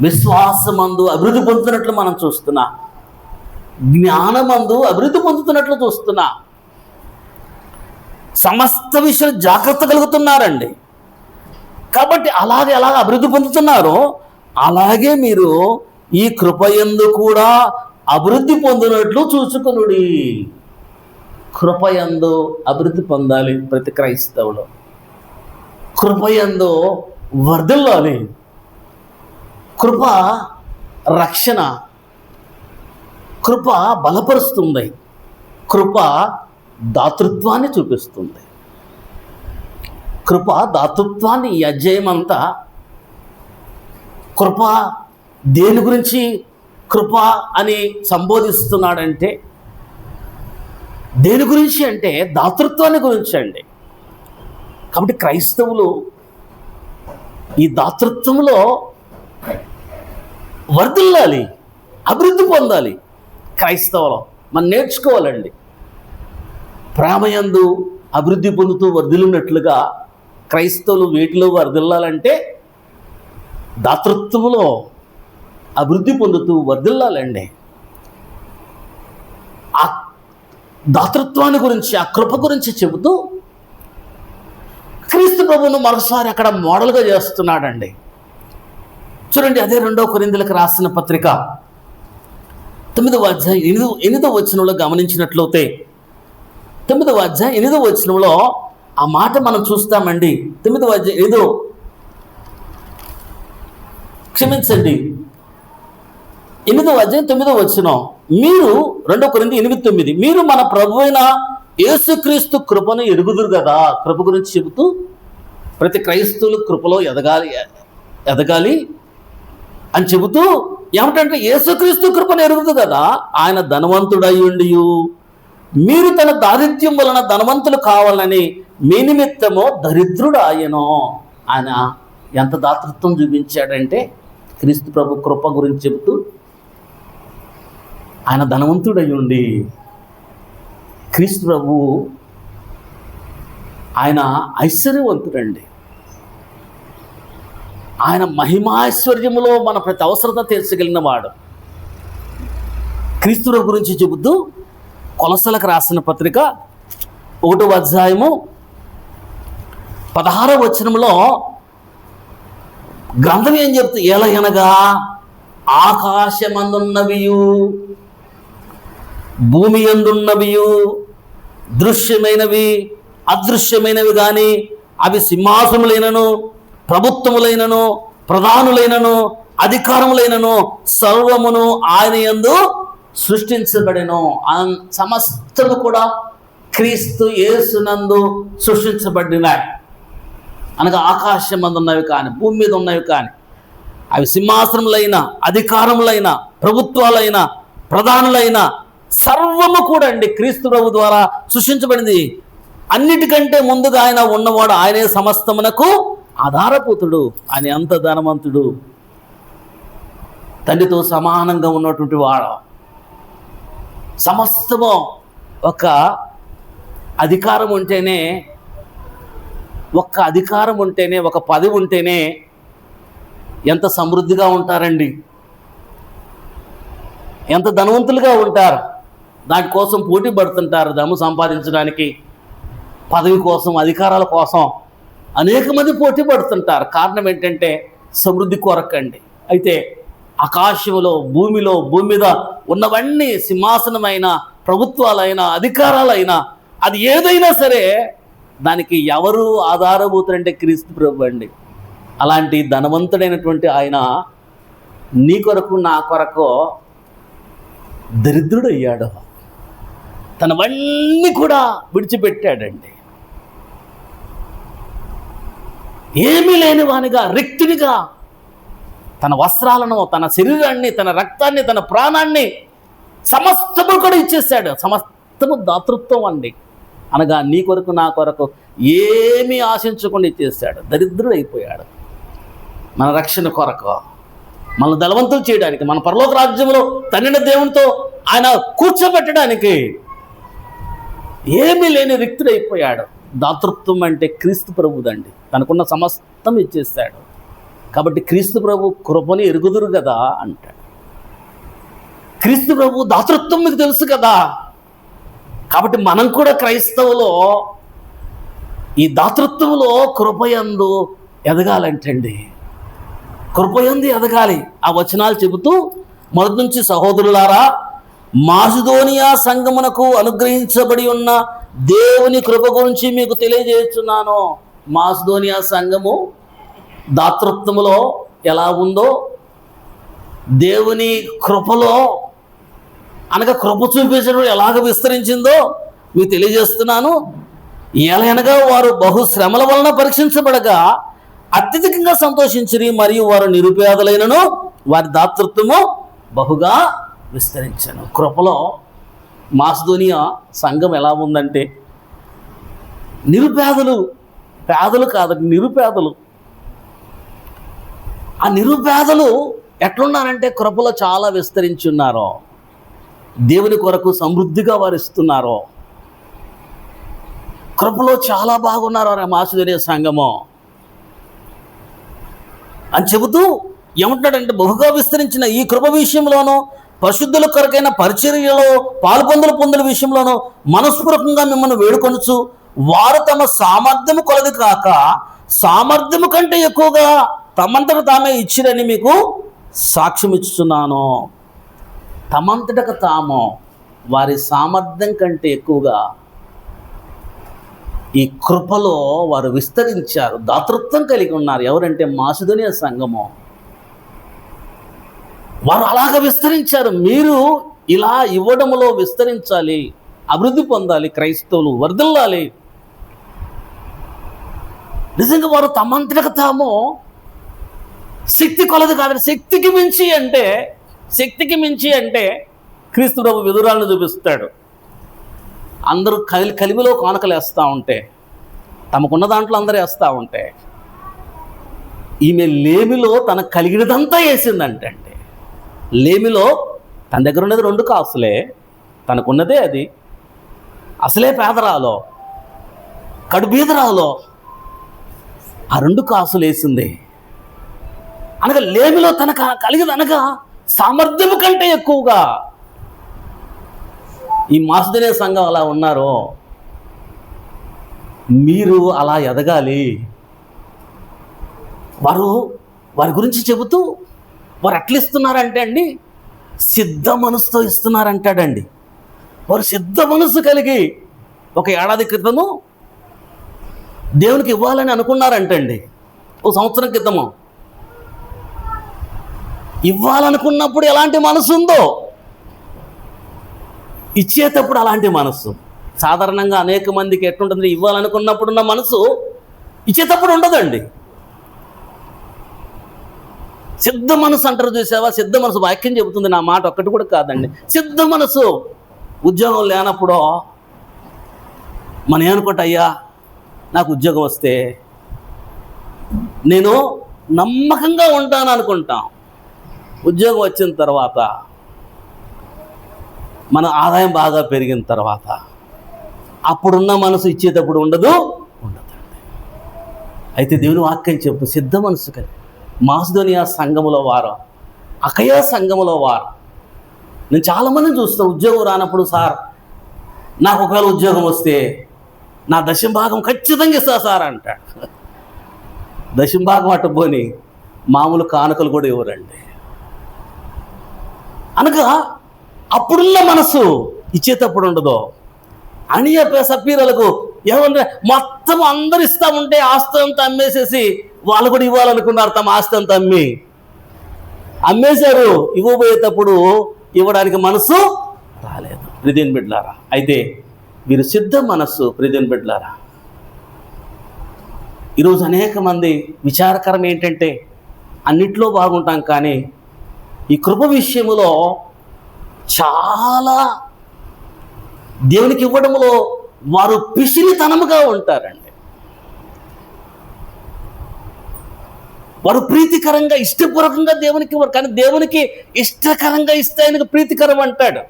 విశ్వాసమందు అభివృద్ధి పొందుతున్నట్లు మనం చూస్తున్నా. జ్ఞానమందు అభివృద్ధి పొందుతున్నట్లు చూస్తున్నా. సమస్త విషయాలు జాగ్రత్త కలుగుతున్నారండి. కాబట్టి ఎలాగ అభివృద్ధి పొందుతున్నారో అలాగే మీరు ఈ కృపయందు కూడా అభివృద్ధి పొందినట్లు చూసుకొనుడి. కృపయందు అభివృద్ధి పొందాలి ప్రతి క్రైస్తవులు. కృపయందు వర్ధిల్లాలి. కృప రక్షణ. కృప బలపరుస్తుంది. కృప దాతృత్వాన్ని చూపిస్తుంది. కృప దాతృత్వాన్ని, ఈ అధ్యాయమంతా కృప దేని గురించి కృప అని సంబోధిస్తున్నాడంటే, దేని గురించి అంటే దాతృత్వాన్ని గురించి అండి. కాబట్టి క్రైస్తవులు ఈ దాతృత్వంలో వర్ధిల్లాలి, అభివృద్ధి పొందాలి. క్రైస్తవులు మనం నేర్చుకోవాలండి. ప్రేమయందు అభివృద్ధి పొందుతూ వర్ధిల్లినట్లుగా క్రైస్తవులు వేటిలో వర్ధిల్లాలంటే దాతృత్వంలో అభివృద్ధి పొందుతూ వర్ధిల్లాలండి. ఆ దాతృత్వాన్ని గురించి, ఆ కృప గురించి చెబుతూ క్రీస్తు ప్రభువును మరోసారి అక్కడ మోడల్గా చేస్తున్నాడండి. చూడండి, అదే 2వ కొరింథీయులకు రాసిన పత్రిక 9వ అధ్యాయం 8వ వచనంలో గమనించినట్లయితే, 9వ అధ్యాయం 8వ వచనంలో ఆ మాట మనం చూస్తామండి. 9వ అధ్యాయం 8వ అధ్యాయం 9వ వచనం, మీరు 2 కొరింథీ 8:9, మీరు మన ప్రభువైన యేసుక్రీస్తు కృపను ఎరుగుదురు కదా. కృప గురించి చెబుతూ ప్రతి క్రైస్తవులు కృపలో ఎదగాలి అని చెబుతూ ఏమిటంటే, యేసుక్రీస్తు కృపను ఎరుగుదు కదా, ఆయన ధనవంతుడయ్యుండి మీరు తన దారిద్ర్యం వలన ధనవంతులు కావాలని మీ నిమిత్తము దరిద్రుడు ఆయనో. ఆయన ఎంత దాతృత్వం చూపించాడంటే, క్రీస్తు ప్రభు కృప గురించి చెబుతూ ఆయన ధనవంతుడయ్యుండి, క్రీస్తు ప్రభు ఆయన ఐశ్వర్యవంతుడండి. ఆయన మహిమాశ్వర్యములో మన ప్రతి అవసరత తీర్చగలిగిన వాడు. క్రీస్తు ప్రభు గురించి చెబుతూ కొలసలకు రాసిన పత్రిక 1వ అధ్యాయము 16వ వచనంలో గ్రంథం ఏం చెప్తూ, ఎలయనగా ఆకాశమందున్నవియు భూమి యందున్నవియు దృశ్యమైనవి అదృశ్యమైనవి కానీ అవి సింహాసములైనను ప్రభుత్వములైనను ప్రధానులైనను అధికారములైనను సర్వమును ఆయన యందు సృష్టించబడెను. సమస్తము కూడా క్రీస్తు యేసునందు సృష్టించబడినాయి. అనగా ఆకాశం మందు ఉన్నవి కానీ, భూమి మీద ఉన్నవి కానీ, అవి సింహాసనములైన, అధికారములైన, ప్రభుత్వాలైన, ప్రధానులైన సర్వము కూడా అండి క్రీస్తు ప్రభు ద్వారా సృష్టించబడింది. అన్నిటికంటే ముందుగా ఆయన ఉన్నవాడు, ఆయనే సమస్తమునకు ఆధారభూతుడు. ఆయన ఎంత ధనవంతుడు, తండ్రితో సమానంగా ఉన్నటువంటి వాడు. సమస్తము ఒక అధికారం ఉంటేనే, ఒక పదవి ఉంటేనే ఎంత సమృద్ధిగా ఉంటారండి, ఎంత ధనవంతులుగా ఉంటారు. దానికోసం పోటీ పడుతుంటారు. ధనం సంపాదించడానికి, పదవి కోసం, అధికారాల కోసం అనేక మంది పోటీ పడుతుంటారు. కారణం ఏంటంటే సమృద్ధి కొరకండి. అయితే ఆకాశంలో, భూమిలో, భూమి మీద ఉన్నవన్నీ సింహాసనమైన, ప్రభుత్వాలైనా, అధికారాలైనా, అది ఏదైనా సరే దానికి ఎవరు ఆధారభూతులంటే క్రీస్తు ప్రభు అండి. అలాంటి ధనవంతుడైనటువంటి ఆయన నీ కొరకు, నా కొరకు దరిద్రుడు అయ్యాడు. తనవన్నీ కూడా విడిచిపెట్టాడండి. ఏమీ లేని వానిగా, రిక్తునిగా తన వస్త్రాలను, తన శరీరాన్ని, తన రక్తాన్ని, తన ప్రాణాన్ని సమస్తము కూడా ఇచ్చేసాడు. సమస్తము దాతృత్వం అండి. అనగా నీ కొరకు, నా కొరకు ఏమీ ఆశించకుండా ఇచ్చేసాడు. దరిద్రుడు అయిపోయాడు. మన రక్షణ కొరకు, మన ధనవంతులు చేయడానికి, మన పరలోక రాజ్యంలో తండ్రి దేవునితో ఆయన కూర్చోబెట్టడానికి ఏమీ లేని రిక్తుడైపోయాడు. దాతృత్వం అంటే క్రీస్తు ప్రభుదండి. తనకున్న సమస్తం ఇచ్చేస్తాడు. కాబట్టి క్రీస్తు ప్రభు కృపని ఎరుగుదురు కదా అంటాడు. క్రీస్తు ప్రభు దాతృత్వం మీకు తెలుసు కదా. కాబట్టి మనం కూడా క్రైస్తవులో ఈ దాతృత్వంలో కృపయందు ఎదగాలంటండి. కృపయందు ఎదగాలి. ఆ వచనాలు చెబుతూ మొదటి నుంచి, సహోదరులారా, మాసిదోనియా సంఘమునకు అనుగ్రహించబడి ఉన్న దేవుని కృప గురించి మీకు తెలియజేస్తున్నాను. మాసిదోనియా సంఘము దాతృత్వములో ఎలా ఉందో, దేవుని కృపలో అనగా కృప చూపించడం ఎలాగ విస్తరించిందో మీకు తెలియజేస్తున్నాను. ఎలాగనగా వారు బహుశ్రమల వలన పరీక్షించబడగా అత్యధికంగా సంతోషించిరి, మరియు వారు నిరుపేదలైనను వారి దాతృత్వము బహుగా విస్తరించను. కృపలో మాసిదోనియా సంఘం ఎలా ఉందంటే, నిరుపేదలు, పేదలు కాదండి, నిరుపేదలు. ఆ నిరుపేదలు ఎట్లున్నారంటే కృపలో చాలా విస్తరించి ఉన్నారో, దేవుని కొరకు సమృద్ధిగా వారు ఇస్తున్నారో, కృపలో చాలా బాగున్నారు మాసిదోనియా సంఘము అని చెబుతూ ఏమంటాడంటే, బహుగా విస్తరించిన ఈ కృప విషయంలోనూ, పరిశుద్ధుల కొరకైన పరిచర్యలో పొందుల విషయంలోనూ మనస్పూర్వకంగా మిమ్మల్ని వేడుకొనుచు, వారు తమ సామర్థ్యము కొలది కాక సామర్థ్యము కంటే ఎక్కువగా తమంతట తామే ఇచ్చిరని మీకు సాక్ష్యం ఇస్తున్నాను. తమంతటకు తాము వారి సామర్థ్యం కంటే ఎక్కువగా ఈ కృపలో వారు విస్తరించారు, దాతృత్వం కలిగి ఉన్నారు. ఎవరంటే మాసిదోనియా సంఘము. వారు అలాగ విస్తరించారు. మీరు ఇలా ఇవ్వడంలో విస్తరించాలి, అభివృద్ధి పొందాలి, క్రైస్తవులు వర్ధిల్లాలి. నిజంగా వారు తమంతటకు తాము శక్తి కొలది కాదు, శక్తికి మించి అంటే క్రీస్తు ప్రభు విధురాలను చూపిస్తాడు. అందరూ కలిమిలో కానుకలు వేస్తూ ఉంటే, తమకున్న దాంట్లో అందరూ వేస్తూ ఉంటే, ఈమె లేమిలో తనకు కలిగినదంతా వేసిందంటే. లేమిలో తన దగ్గర ఉన్నది 2 కాసులే, తనకున్నదే అది. అసలే పేదరాలో, కడుబీదరాలో ఆ 2 కాసులు వేసింది. అనగా లేమిలో తనకు కలిగదు, అనగా సామర్థ్యము కంటే ఎక్కువగా. ఈ మాసిదోనియా సంఘం అలా ఉన్నారో, మీరు అలా ఎదగాలి. వారి గురించి చెబుతూ వారు ఎట్లా ఇస్తున్నారంటే అండి, సిద్ధ మనసుతో ఇస్తున్నారంటాడండి. వారు సిద్ధ మనసు కలిగి 1 ఏడాది క్రితము దేవునికి ఇవ్వాలని అనుకున్నారంటండి. 1 సంవత్సరం క్రితము ఇవ్వాలనుకున్నప్పుడు ఎలాంటి మనసు ఉందో ఇచ్చేటప్పుడు అలాంటి మనసు. సాధారణంగా అనేక మందికి ఎట్లుంటుంది, ఇవ్వాలనుకున్నప్పుడు ఉన్న మనసు ఇచ్చేటప్పుడు ఉండదండి. సిద్ధ మనసు అంటారు చూసావా, సిద్ధ మనసు వాక్యం చెబుతుంది, నా మాట ఒక్కటి కూడా కాదండి. సిద్ధ మనసు ఉద్యోగం లేనప్పుడు మనం ఏమనుకుంటా, అయ్యా నాకు ఉద్యోగం వస్తే నేను నమ్మకంగా ఉంటాను అనుకుంటాం. ఉద్యోగం వచ్చిన తర్వాత మన ఆదాయం బాగా పెరిగిన తర్వాత అప్పుడున్న మనసు ఇచ్చేటప్పుడు ఉండదండి. అయితే దేవుని వాక్యం చెప్పు, సిద్ధ మనసు కలిగి మాసిదోనియా సంఘములో వారు, అకయ సంఘములో వారు. నేను చాలామందిని చూస్తాను, ఉద్యోగం రానప్పుడు, సార్ నాకు ఒకవేళ ఉద్యోగం వస్తే నా దశంభాగం ఖచ్చితంగా ఇస్తా సార్ అంటాడు. దశంభాగం అటు పోని మామూలు కానుకలు కూడా ఇవ్వరండి. అనగా అప్పుడున్న మనసు ఇచ్చేటప్పుడు ఉండదు. అనియ సపీరలకు ఏమన్నా మొత్తం అందరు ఇస్తా ఉంటే ఆస్తి అంతా అమ్మేసేసి వాళ్ళు కూడా ఇవ్వాలనుకున్నారు, తమ ఆస్తి అంతా అమ్మేశారు. ఇవ్వబోయేటప్పుడు ఇవ్వడానికి మనసు రాలేదు. ప్రియదేవుని బిడ్డలారా, అయితే మీరు సిద్ధ మనస్సు. ప్రియదేవుని బిడ్డలారా, ఈరోజు అనేక మంది విచారకరం ఏంటంటే అన్నిట్లో బాగుంటాం, కానీ ఈ కృప విషయంలో చాలా దేవునికి ఇవ్వడంలో వారు పిసినితనముగా ఉంటారండి. వారు ప్రీతికరంగా ఇష్టపూర్వకంగా దేవునికి ఇవ్వరు, కానీ దేవునికి ఇష్టకరంగా ఇస్తే ఆయనకు ప్రీతికరం అంటాడు.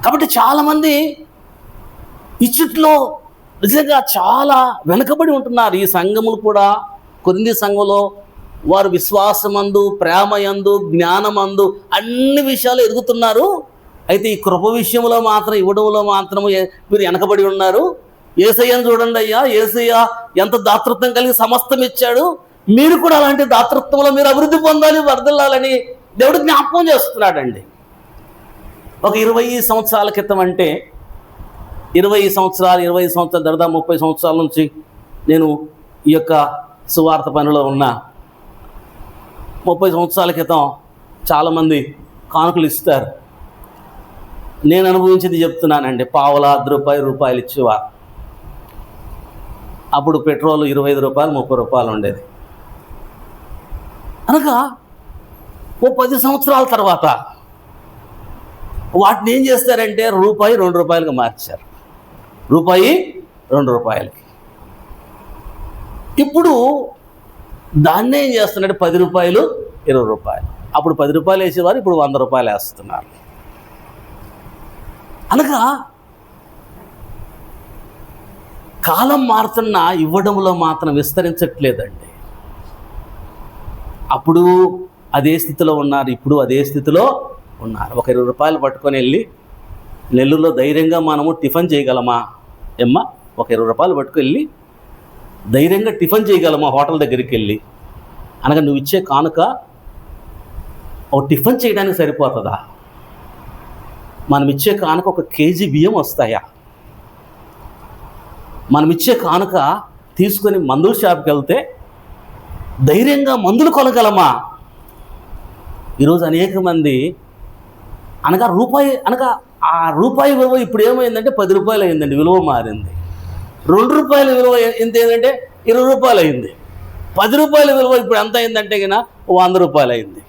కాబట్టి చాలామంది ఇచ్చుట్లో నిజంగా చాలా వెనుకబడి ఉంటున్నారు. ఈ సంఘములు కూడా, కొరింథీ సంఘంలో వారు విశ్వాసమందు, ప్రేమయందు, జ్ఞానమందు అన్ని విషయాలు ఎదుగుతున్నారు. అయితే ఈ కృప విషయంలో మాత్రం, ఇవ్వడంలో మాత్రము మీరు వెనకబడి ఉన్నారు. యేసయ్యను చూడండి అయ్యా, యేసయ్య ఎంత దాతృత్వం కలిగి సమస్తం ఇచ్చాడు, మీరు కూడా అలాంటి దాతృత్వంలో మీరు అభివృద్ధి పొందాలి, వర్ధిల్లాలని దేవుడు జ్ఞాపకం చేస్తున్నాడండి. ఒక 20 సంవత్సరాల క్రితం, అంటే 20 సంవత్సరాలు దాదాపు 30 సంవత్సరాల నుంచి నేను ఈ యొక్క సువార్త పనిలో ఉన్నా. 30 సంవత్సరాల క్రితం చాలామంది కానుకలు ఇస్తారు. నేను అనుభవించింది చెప్తున్నానండి. పావలా, రూపాయలు ఇచ్చేవారు. అప్పుడు పెట్రోల్ 25 రూపాయలు, 30 రూపాయలు ఉండేది. అనగా 10 సంవత్సరాల తర్వాత వాటిని ఏం చేస్తారంటే రూపాయి 2 రూపాయలుగా మార్చారు. రూపాయి 2 రూపాయలకి. ఇప్పుడు దాన్నే ఏం చేస్తున్నాడు, 10 రూపాయలు, 20 రూపాయలు. అప్పుడు 10 రూపాయలు వేసేవారు, ఇప్పుడు 100 రూపాయలు వేస్తున్నారు. అనగా కాలం మారుతున్నా ఇవ్వడంలో మాత్రం విస్తరించట్లేదండి. అప్పుడు అదే స్థితిలో ఉన్నారు, ఇప్పుడు అదే స్థితిలో ఉన్నారు. ఒక 20 రూపాయలు పట్టుకొని వెళ్ళి నెల్లూరులో ధైర్యంగా మనము టిఫిన్ చేయగలమా ఎమ్మా? ఒక 20 రూపాయలు పట్టుకెళ్ళి ధైర్యంగా టిఫిన్ చేయగలమా హోటల్ దగ్గరికి వెళ్ళి? అనగా నువ్వు ఇచ్చే కానుక ఒక టిఫిన్ చేయడానికి సరిపోతుందా? మనం ఇచ్చే కానుక 1 కేజీ బియ్యం వస్తాయా? మనం ఇచ్చే కానుక తీసుకొని మందుల షాప్కి వెళ్తే ధైర్యంగా మందులు కొనగలమా? ఈరోజు అనేక మంది అనగా ఆ రూపాయి విలువ ఇప్పుడు ఏమైందంటే 10 రూపాయలు అయిందండి, విలువ మారింది. 2 రూపాయల విలువ ఎంత ఏంటంటే 20 రూపాయలు అయింది. 10 రూపాయల విలువ ఇప్పుడు ఎంత అయిందంటే కన్నా 100 రూపాయలు అయింది.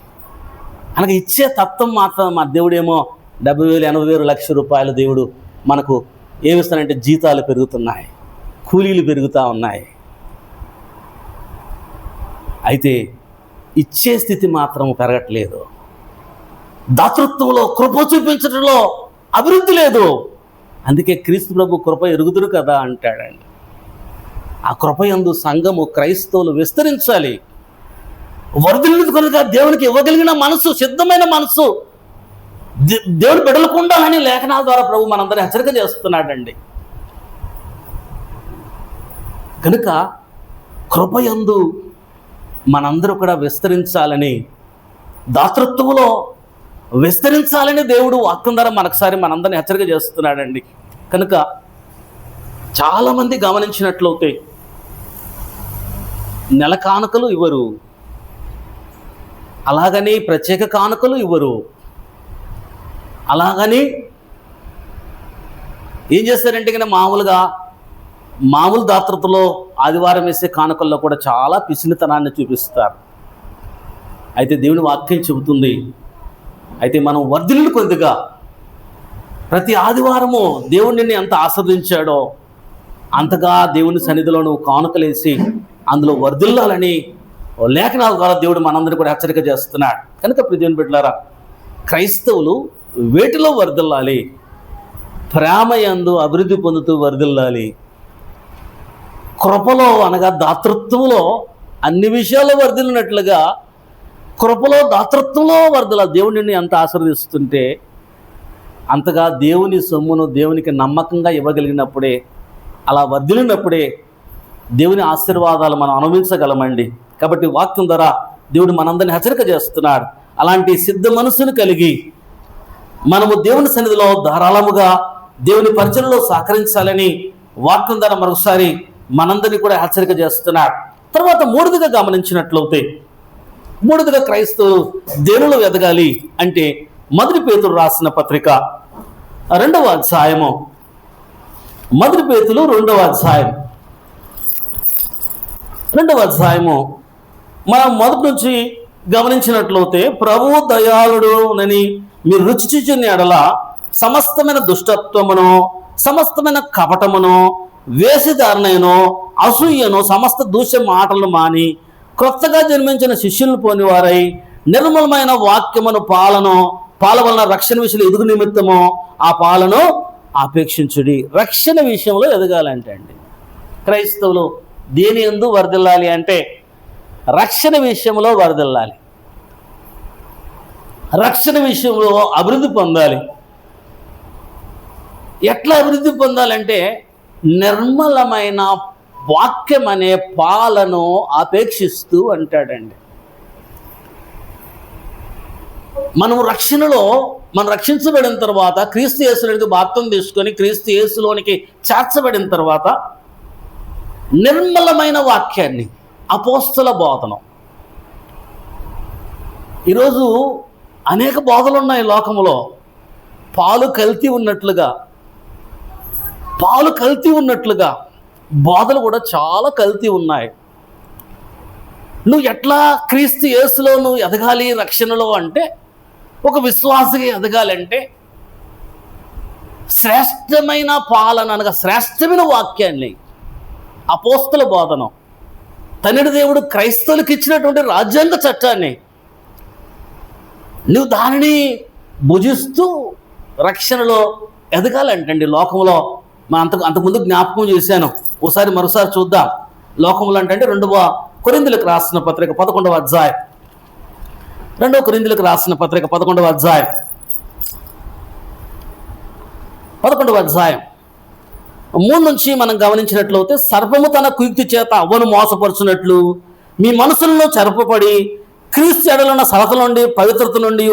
అనగా ఇచ్చే తత్వం మాత్రం మా దేవుడేమో 70,000, 80,000, 1,00,000 రూపాయలు దేవుడు మనకు ఏమిస్తానంటే జీతాలు పెరుగుతున్నాయి, కూలీలు పెరుగుతూ ఉన్నాయి. అయితే ఇచ్చే స్థితి మాత్రం పెరగట్లేదు. దాతృత్వంలో, కృప చూపించడంలో అభివృద్ధి లేదు. అందుకే క్రీస్తు ప్రభు కృప ఎరుగుదురు కదా అంటాడండి. ఆ కృప యందు సంఘము, క్రైస్తవులు విస్తరించాలి. వర్ధిల్లుదు కనుక దేవునికి ఇవ్వగలిగిన మనసు, సిద్ధమైన మనసు దేవుడు బిడ్డలకు ఉండాలని లేఖనాల ద్వారా ప్రభు మనందరూ హెచ్చరిక చేస్తున్నాడండి. కనుక కృపయందు మనందరూ కూడా విస్తరించాలని, దాతృత్వంలో విస్తరించాలని దేవుడు వాక్యం ద్వారా మనఒకసారి మనందరినీ హెచ్చరిక చేస్తున్నాడండి. కనుక చాలామంది గమనించినట్లయితే నెల కానుకలు ఇవ్వరు. అలాగని ప్రత్యేక కానుకలు ఇవ్వరు. అలాగని ఏం చేస్తారంటే కనుక మామూలు దాతృత్వలో ఆదివారం వేసే కానుకల్లో కూడా చాలా పిసినితనాన్ని చూపిస్తారు. అయితే దేవుని వాక్యం చెబుతుంది, అయితే మనం వర్ధిల్లు కొద్దిగా ప్రతి ఆదివారము దేవుడిని ఎంత ఆస్వాదించాడో అంతగా దేవుని సన్నిధిలో నువ్వు కానుకలేసి అందులో వర్ధిల్లాలని లేఖనాల ద్వారా దేవుడు మనందరినీ కూడా హెచ్చరిక చేస్తున్నాడు. కనుక ప్రియమైన బిడ్డలారా, క్రైస్తవులు వేటిలో వర్ధిల్లాలి? ప్రేమ యందు అభివృద్ధి పొందుతూ వర్ధిల్లాలి. కృపలో అనగా దాతృత్వంలో అన్ని విషయాల్లో వర్ధిల్లినట్లుగా కృపలో దాతృత్వంలో వర్ధిల్లాలి. దేవుడిని ఎంత ఆశీర్వదిస్తుంటే అంతగా దేవుని సొమ్మును దేవునికి నమ్మకంగా ఇవ్వగలిగినప్పుడే, అలా వర్ధిల్లినప్పుడే దేవుని ఆశీర్వాదాలు మనం అనుభవించగలమండి. కాబట్టి వాక్యం ద్వారా దేవుడు మనందరిని హెచ్చరిక చేస్తున్నాడు. అలాంటి సిద్ధ మనసును కలిగి మనము దేవుని సన్నిధిలో ధారాళముగా దేవుని పరిచయంలో సహకరించాలని వాక్యం ద్వారా మరొకసారి మనందరినీ కూడా హెచ్చరిక చేస్తున్నాడు. తర్వాత మూడోదిగా గమనించినట్లయితే, మూడోదిగా క్రైస్తవులు దేవునిలో ఎదగాలి అంటే మొదటి పేతురు రాసిన పత్రిక 2వ అధ్యాయము, మొదటి పేతురు 2వ అధ్యాయము మనం మొదటి నుంచి గమనించినట్లయితే, ప్రభువు దయాళుడునని మీరు రుచి చూచిన ఎడల సమస్తమైన దుష్టత్వమును, సమస్తమైన కపటమును, వేషధారణను, అసూయను, సమస్త దూష్య మాటలను మాని క్రొత్తగా జన్మించిన శిష్యులను పోనివారై నిర్మలమైన వాక్యమును పాల వలన రక్షణ విషయంలో ఎదుగు నిమిత్తము ఆ పాలను ఆపేక్షించుడి. రక్షణ విషయంలో ఎదగాలంటే అండి క్రైస్తవులు దేని యందు వర్ధిల్లాలి అంటే రక్షణ విషయంలో వర్ధిల్లాలి. రక్షణ విషయంలో అభివృద్ధి పొందాలి. ఎట్లా అభివృద్ధి పొందాలంటే నిర్మలమైన వాక్యం అనే పాలను అపేక్షిస్తూ అంటాడండి. మనం రక్షించబడిన తర్వాత క్రీస్తు యేసులోనికి బాప్తిసం తీసుకొని క్రీస్తు యేసులోనికి చేర్చబడిన తర్వాత నిర్మలమైన వాక్యాన్ని, అపోస్తల బోధనం. ఈరోజు అనేక బోధలు ఉన్నాయి లోకంలో. పాలు కల్తీ ఉన్నట్లుగా బోధలు కూడా చాలా కల్తీ ఉన్నాయి. నువ్వు ఎట్లా క్రీస్తు యేసులో నువ్వు ఎదగాలి రక్షణలో అంటే, ఒక విశ్వాసిగా ఎదగాలంటే శ్రేష్టమైన పాలన అనగా శ్రేష్టమైన వాక్యాన్ని, అపోస్తల బోధనం, తండ్రి దేవుడు క్రైస్తవులకు ఇచ్చినటువంటి రాజ్యాంగ చట్టాన్ని నువ్వు దానిని భుజిస్తూ రక్షణలో ఎదగాలంటండి. లోకంలో అంతకుముందు జ్ఞాపకం చేశాను, మరోసారి చూద్దాం. లోకంలో అంటే 2వ కొరింథీయులకు రాసిన పత్రిక 11వ అధ్యాయం, 2వ కొరింథీయులకు రాసిన పత్రిక 11వ అధ్యాయం 3 నుంచి మనం గమనించినట్లయితే, సర్పము తన కుయుక్తి చేత అవ్వను మోసపరుచున్నట్లు మీ మనసులను చెరపబడి క్రీస్తు ఎడలున్న సలహల నుండి పవిత్రత నుండి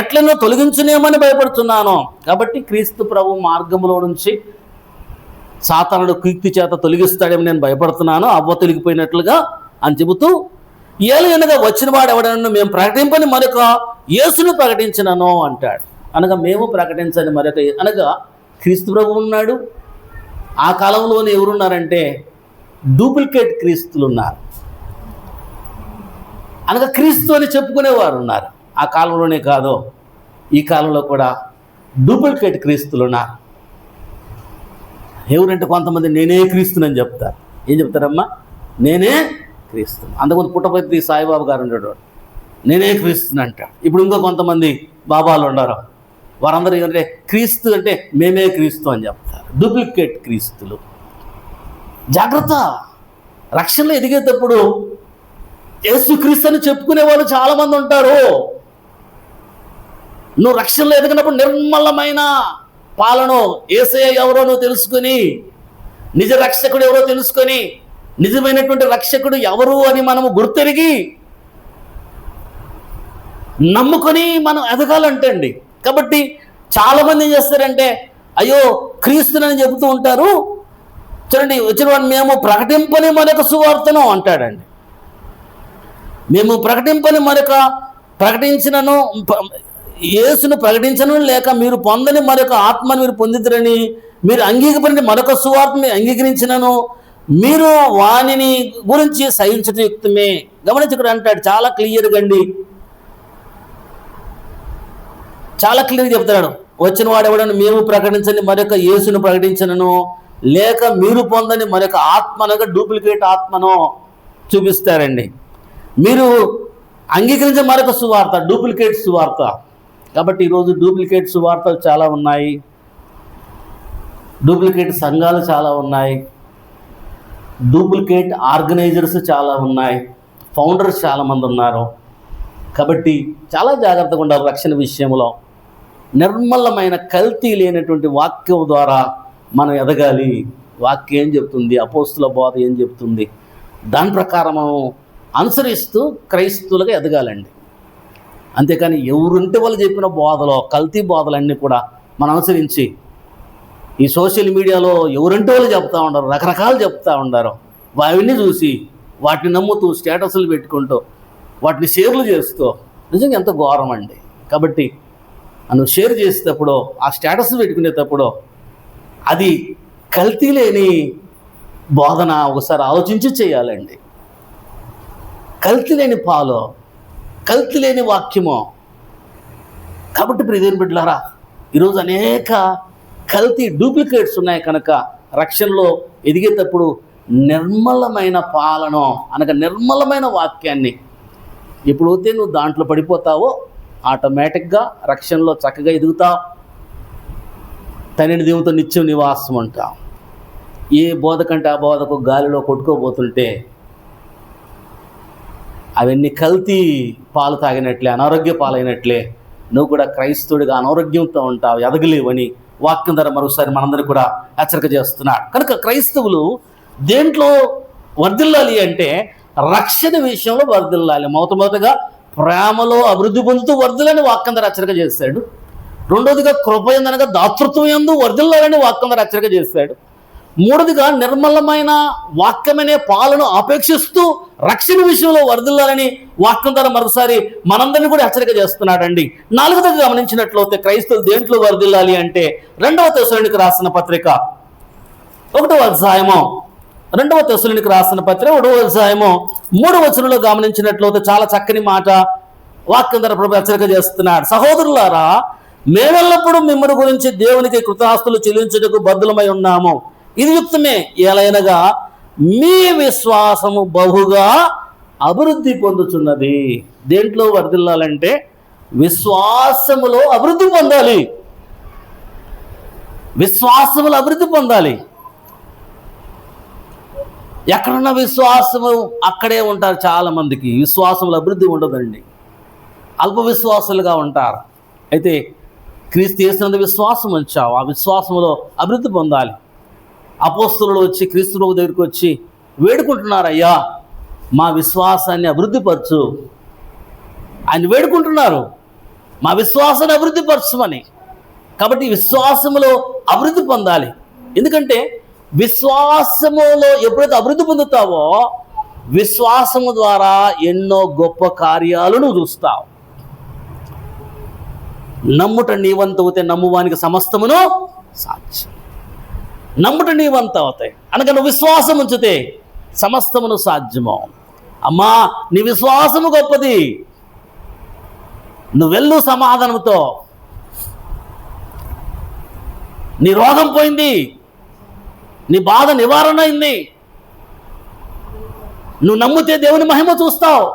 ఎట్లనో తొలగించునేమని భయపడుతున్నాను. కాబట్టి క్రీస్తు ప్రభు మార్గంలో నుంచి సాతానుడు కుయుక్తి చేత తొలగిస్తాడేమో నేను భయపడుతున్నాను, అవ్వ తొలగిపోయినట్లుగా అని చెబుతూ, ఏలయనగా వచ్చిన వాడు ఎవడనను మేము ప్రకటింపని మరొక యేసును ప్రకటించినను అంటాడు. అనగా మేము ప్రకటించని మరొక, అనగా క్రీస్తు ప్రభు ఉన్నాడు. ఆ కాలంలోనే ఎవరున్నారంటే డూప్లికేట్ క్రీస్తులు ఉన్నారు. అనగా క్రీస్తు అని చెప్పుకునేవారు ఉన్నారు. ఆ కాలంలోనే కాదు, ఈ కాలంలో కూడా డూప్లికేట్ క్రీస్తులు ఉన్నారు. ఎవరంటే కొంతమంది నేనే క్రీస్తునని చెప్తారు. ఏం చెప్తారమ్మా? నేనే క్రీస్తు. అంతకుముందు పుట్టపర్తి సాయిబాబా గారు ఉండేవాడు, నేనే క్రీస్తుని అంటాడు. ఇప్పుడు ఇంకో కొంతమంది బాబాలు ఉన్నారు, వారందరూ ఏంటంటే క్రీస్తు అంటే మేమే క్రీస్తు అని చెప్తారు. డూప్లికేట్ క్రీస్తులు. జాగ్రత్త. రక్షణలో ఎదిగేటప్పుడు యేసుక్రీస్తు అని చెప్పుకునే వాళ్ళు చాలామంది ఉంటారు. నువ్వు రక్షణలో ఎదిగినప్పుడు నిర్మలమైన పాలను, యేసయ్య ఎవరో నువ్వు తెలుసుకొని, నిజ రక్షకుడు ఎవరో తెలుసుకొని, నిజమైనటువంటి రక్షకుడు ఎవరు అని మనము గుర్తెరిగి నమ్ముకొని మనం ఎదగాలంటే అండి. కాబట్టి చాలామంది ఏం చేస్తారంటే, అయ్యో క్రీస్తునని చెబుతూ ఉంటారు, చూడండి వచ్చిన వాడు మేము ప్రకటింపని మరొక సువార్తను అంటాడండి. మేము ప్రకటింపని మరొక ప్రకటించినను యేసును ప్రకటించను లేక మీరు పొందని మరొక ఆత్మను మీరు పొందిద్దరని మీరు అంగీకరించిన మరొక సువార్తని అంగీకరించినను మీరు వానిని గురించి సహించడం యుక్తమే. గమనించి ఇక్కడ అంటాడు చాలా క్లియర్గా అండి, చాలా క్లియర్గా చెప్తాడు. వచ్చిన వాడు ఎవడని మేము ప్రకటించని మరొక యేసును ప్రకటించను లేక మీరు పొందని మరొక ఆత్మనగా డూప్లికేట్ ఆత్మను చూపిస్తారండి. మీరు అంగీకరించే మరొక సువార్త డూప్లికేట్ సువార్త. కాబట్టి ఈరోజు డూప్లికేట్ సువార్తలు చాలా ఉన్నాయి, డూప్లికేట్ సంఘాలు చాలా ఉన్నాయి, డూప్లికేట్ ఆర్గనైజర్స్ చాలా ఉన్నాయి, ఫౌండర్స్ చాలామంది ఉన్నారు. కాబట్టి చాలా జాగ్రత్తగా ఉండాలి రక్షణ విషయంలో. నిర్మలమైన కల్తీ లేనటువంటి వాక్యం ద్వారా మనం ఎదగాలి. వాక్యం ఏం చెప్తుంది, అపోస్తుల బోధ ఏం చెప్తుంది, దాని ప్రకారం మనం అనుసరిస్తూ క్రైస్తవులుగా ఎదగాలండి. అంతేకాని ఎవరుంటే వాళ్ళు చెప్పిన బోధలో కల్తీ బోధలన్నీ కూడా మనం అనుసరించి ఈ సోషల్ మీడియాలో ఎవరంటే వాళ్ళు చెప్తూ ఉంటారు, రకరకాలు చెప్తూ ఉంటారు. అవన్నీ చూసి వాటిని నమ్ముతూ స్టేటస్లు పెట్టుకుంటూ వాటిని షేర్లు చేస్తూ నిజంగా ఎంత ఘోరం అండి. కాబట్టి నువ్వు షేర్ చేసేటప్పుడు ఆ స్టేటస్ పెట్టుకునేటప్పుడు అది కల్తీ లేని బోధన ఒకసారి ఆలోచించి చేయాలండి. కల్తీ లేని పాలు, కల్తీ లేని వాక్యము. కాబట్టి ప్రియమైన బిడ్డలారా, ఈరోజు అనేక కల్తీ డూప్లికేట్స్ ఉన్నాయి కనుక రక్షణలో ఎదిగేటప్పుడు నిర్మలమైన పాలను అనగా నిర్మలమైన వాక్యాన్ని ఎప్పుడైతే నువ్వు దాంట్లో పడిపోతావో ఆటోమేటిక్గా రక్షణలో చక్కగా ఎదుగుతావు. తండ్రి దేవునితో నిత్యం నివాసం అంటావు. ఏ బోధ కంటే ఆ బోధకు గాలిలో కొట్టుకోబోతుంటే అవన్నీ కల్తీ పాలు తాగినట్లే, అనారోగ్య పాలైనట్లే. నువ్వు కూడా క్రైస్తవుడిగా అనారోగ్యంతో ఉంటావు, ఎదగలేవని వాక్యం ద్వారా మరోసారి మనందరినీ కూడా హెచ్చరిక చేస్తున్నాడు. కనుక క్రైస్తవులు దేంట్లో వర్ధిల్లాలి అంటే రక్షణ విషయంలో వర్ధిల్లాలి. మొదటగా ప్రేమలో అభివృద్ధి పొందుతూ వర్ధిల్లని వాక్యం ద్వారా హెచ్చరిక చేశాడు. రెండోదిగా కృప యందనగా దాతృత్వం యందు వర్ధిల్లాలని వాక్యం ద్వారా హెచ్చరిక చేశాడు. మూడోదిగా నిర్మలమైన వాక్యమనే పాలను అపేక్షిస్తూ రక్షణ విషయంలో వర్ధిల్లాలని వాక్యం ద్వారా మరోసారి మనందరినీ కూడా హెచ్చరిక చేస్తున్నాడండి. నాలుగోదిగా గమనించినట్లయితే క్రైస్తవులు దేంట్లో వర్ధిల్లాలి అంటే 2వ తెస్సలోనికీయులకు రాసిన పత్రిక 1వ అధ్యాయము 2వ తెస్సలోనికీయులకు రాసిన పత్రిక 1వ అధ్యాయము 3వ వచనంలో గమనించినట్లయితే చాలా చక్కని మాట వాక్యం ద్వారా ప్రభు హెచ్చరిక చేస్తున్నాడు. సహోదరులారా, మేమెల్లప్పుడూ మిమ్మల్ని గురించి దేవునికి కృతజ్ఞతలు చెల్లించుటకు బద్ధులమై ఉన్నాము. ఇది యుక్తమే, ఎలయనగా మీ విశ్వాసము బహుగా అభివృద్ధి పొందుతున్నది. దేంట్లో వర్ధిల్లాలంటే విశ్వాసములో అభివృద్ధి పొందాలి. విశ్వాసములో అభివృద్ధి పొందాలి. ఎక్కడున్న విశ్వాసము అక్కడే ఉంటారు. చాలామందికి విశ్వాసములో అభివృద్ధి ఉండదండి, అల్ప విశ్వాసులుగా ఉంటారు. అయితే క్రీస్తు యేసునందు విశ్వాసం ఉంచావు, ఆ విశ్వాసములో అభివృద్ధి పొందాలి. అపోస్తలులు వచ్చి క్రీస్తు ప్రభు దగ్గరికి వచ్చి వేడుకుంటున్నారు, అయ్యా మా విశ్వాసాన్ని అభివృద్ధిపరచు. ఆయన వేడుకుంటున్నారు మా విశ్వాసాన్ని అభివృద్ధిపరచమని. కాబట్టి విశ్వాసములో అభివృద్ధి పొందాలి. ఎందుకంటే విశ్వాసములో ఎప్పుడైతే అభివృద్ధి పొందుతావో విశ్వాసము ద్వారా ఎన్నో గొప్ప కార్యాలు నువ్వు చూస్తావు. నమ్ముట నీవంత అవుతే నమ్మువానికి సమస్తమును సాధ్యం. నమ్ముట నీవంత అవుతాయి అనగా నువ్వు విశ్వాసం ఉంచితే సమస్తమును సాధ్యము. అమ్మా నీ విశ్వాసము గొప్పది, నువ్వెళ్ళు సమాధానంతో. నీ రోగం పోయింది, నీ బాధ నివారణ అయింది. నువ్వు నమ్మితే దేవుని మహిమ చూస్తావు.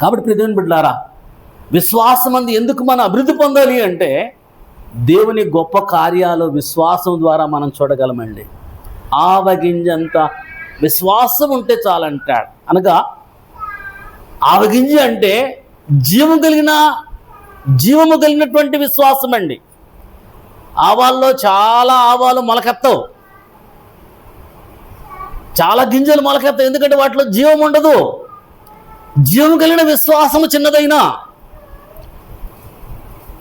కాబట్టి ప్రియమైన బిడ్డలారా, విశ్వాసమందు ఎందుకు మనం అభివృద్ధి పొందాలి అంటే దేవుని గొప్ప కార్యాలు విశ్వాసం ద్వారా మనం చూడగలమండి. ఆవగింజంత విశ్వాసం ఉంటే చాలంటాడు. అనగా ఆవగింజ అంటే జీవము కలిగినటువంటి విశ్వాసం అండి. ఆవాల్లో చాలా ఆవాలు మొలకెత్తవు, చాలా గింజలు మొలకెత్తవు, ఎందుకంటే వాటిలో జీవం ఉండదు. జీవం కలిగిన విశ్వాసము చిన్నదైనా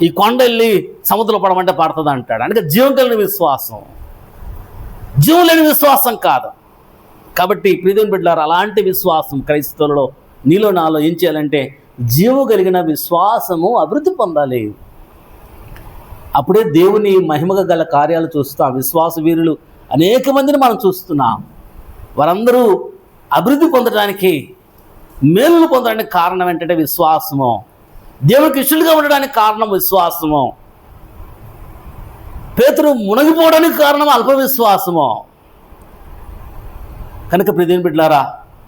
ఈ కొండ వెళ్ళి సముద్రంలో పడమంటే పడుతుంది అంటాడు. అంటే జీవం కలిగిన విశ్వాసం, జీవం లేని విశ్వాసం కాదు. కాబట్టి ప్రియమైన బిడ్డలారా, అలాంటి విశ్వాసం క్రైస్తవులలో నీలో నాలో ఏం చేయాలంటే జీవం కలిగిన విశ్వాసము అభివృద్ధి పొందాలి. అప్పుడే దేవుని మహిమగా గల కార్యాలు చూస్తాం. విశ్వాస వీరులు అనేక మందిని మనం చూస్తున్నాం. వారందరూ అభివృద్ధి పొందడానికి, మేలులు పొందడానికి కారణం ఏంటంటే విశ్వాసము. దేవునికి ఇష్టలుగా ఉండడానికి కారణం విశ్వాసము. పేతురు మునిగిపోవడానికి కారణం అల్ప విశ్వాసము. కనుక ప్రియమైన బిడ్డలారా,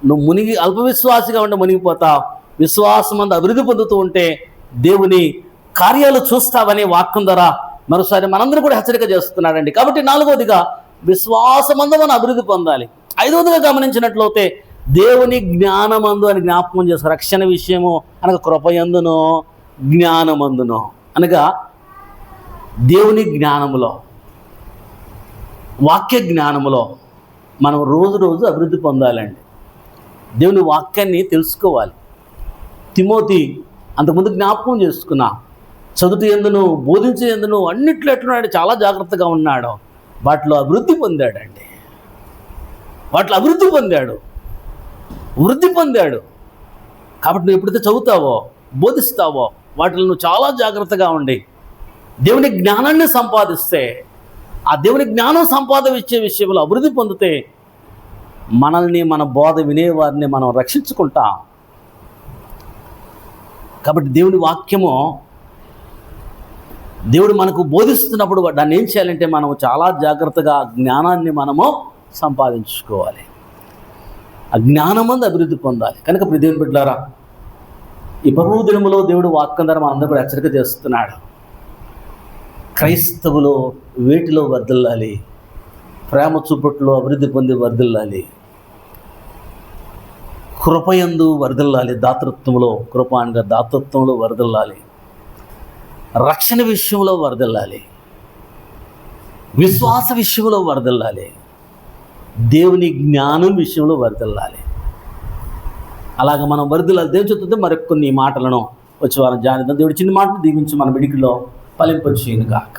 నువ్వు అల్ప విశ్వాసిగా ఉండి మునిగిపోతావు. విశ్వాసం అందు అభివృద్ధి పొందుతూ ఉంటే దేవుని కార్యాలు చూస్తావని వాక్యం ద్వారా మరోసారి మనందరూ కూడా హెచ్చరిక చేస్తున్నాడండి. కాబట్టి 4వదిగా విశ్వాసమందు మనం అభివృద్ధి పొందాలి. 5వదిగా గమనించినట్లయితే దేవుని జ్ఞానమందు అని జ్ఞాపకం చేస్తారు. రక్షణ విషయము అనగా కృపయందునో జ్ఞానమందునో అనగా దేవుని జ్ఞానములో, వాక్య జ్ఞానములో మనం రోజు అభివృద్ధి పొందాలండి. దేవుని వాక్యాన్ని తెలుసుకోవాలి. తిమోతి అంతకుముందు జ్ఞాపకం చేసుకున్నా, చదువుట ఎందును బోధించే ఎందును అన్నిట్లో ఎట్లున్నాడు, చాలా జాగ్రత్తగా ఉన్నాడు. వాటిలో అభివృద్ధి పొందాడండి. వాటిలో అభివృద్ధి పొందాడు, వృద్ధి పొందాడు. కాబట్టి నువ్వు ఎప్పుడైతే చదువుతావో, బోధిస్తావో వాటిలో నువ్వు చాలా జాగ్రత్తగా ఉండి దేవుని జ్ఞానాన్ని సంపాదిస్తే, ఆ దేవుని జ్ఞానం సంపాదించే విషయంలో అభివృద్ధి పొందితే మనల్ని, మన బోధ వినేవారిని మనం రక్షించుకుంటాం. కాబట్టి దేవుని వాక్యము దేవుడు మనకు బోధిస్తున్నప్పుడు దాన్ని ఏం చేయాలంటే మనం చాలా జాగ్రత్తగా జ్ఞానాన్ని మనము సంపాదించుకోవాలి. ఆ జ్ఞానమందు అభివృద్ధి పొందాలి. కనుక దేవుని బిడ్డలారా, ఈ ప్రభువు దినములో దేవుడు వాక్యం ద్వారా మనందరూ కూడా హెచ్చరిక చేస్తున్నాడు. క్రైస్తవులు వేటిలో వర్ధిల్లాలి, ప్రేమ చూపట్లో అభివృద్ధి పొంది వర్ధిల్లాలి, కృపయందు వర్ధిల్లాలి, దాతృత్వంలో, కృప అనగా దాతృత్వంలో వర్ధిల్లాలి, రక్షణ విషయంలో వర్ధిల్లాలి, విశ్వాస విషయంలో వర్ధిల్లాలి, దేవుని జ్ఞానం విషయంలో వర్ధిల్లాలి. అలాగ మనం వర్ధిల్లాలి. దేవుని చెప్తుంటే మరికొన్ని మాటలను వచ్చే వారం జానిద్దాం. దేవుడి చిన్న మాటలు దీవించి మన విడికిలో ఫలింపచేయును గాక.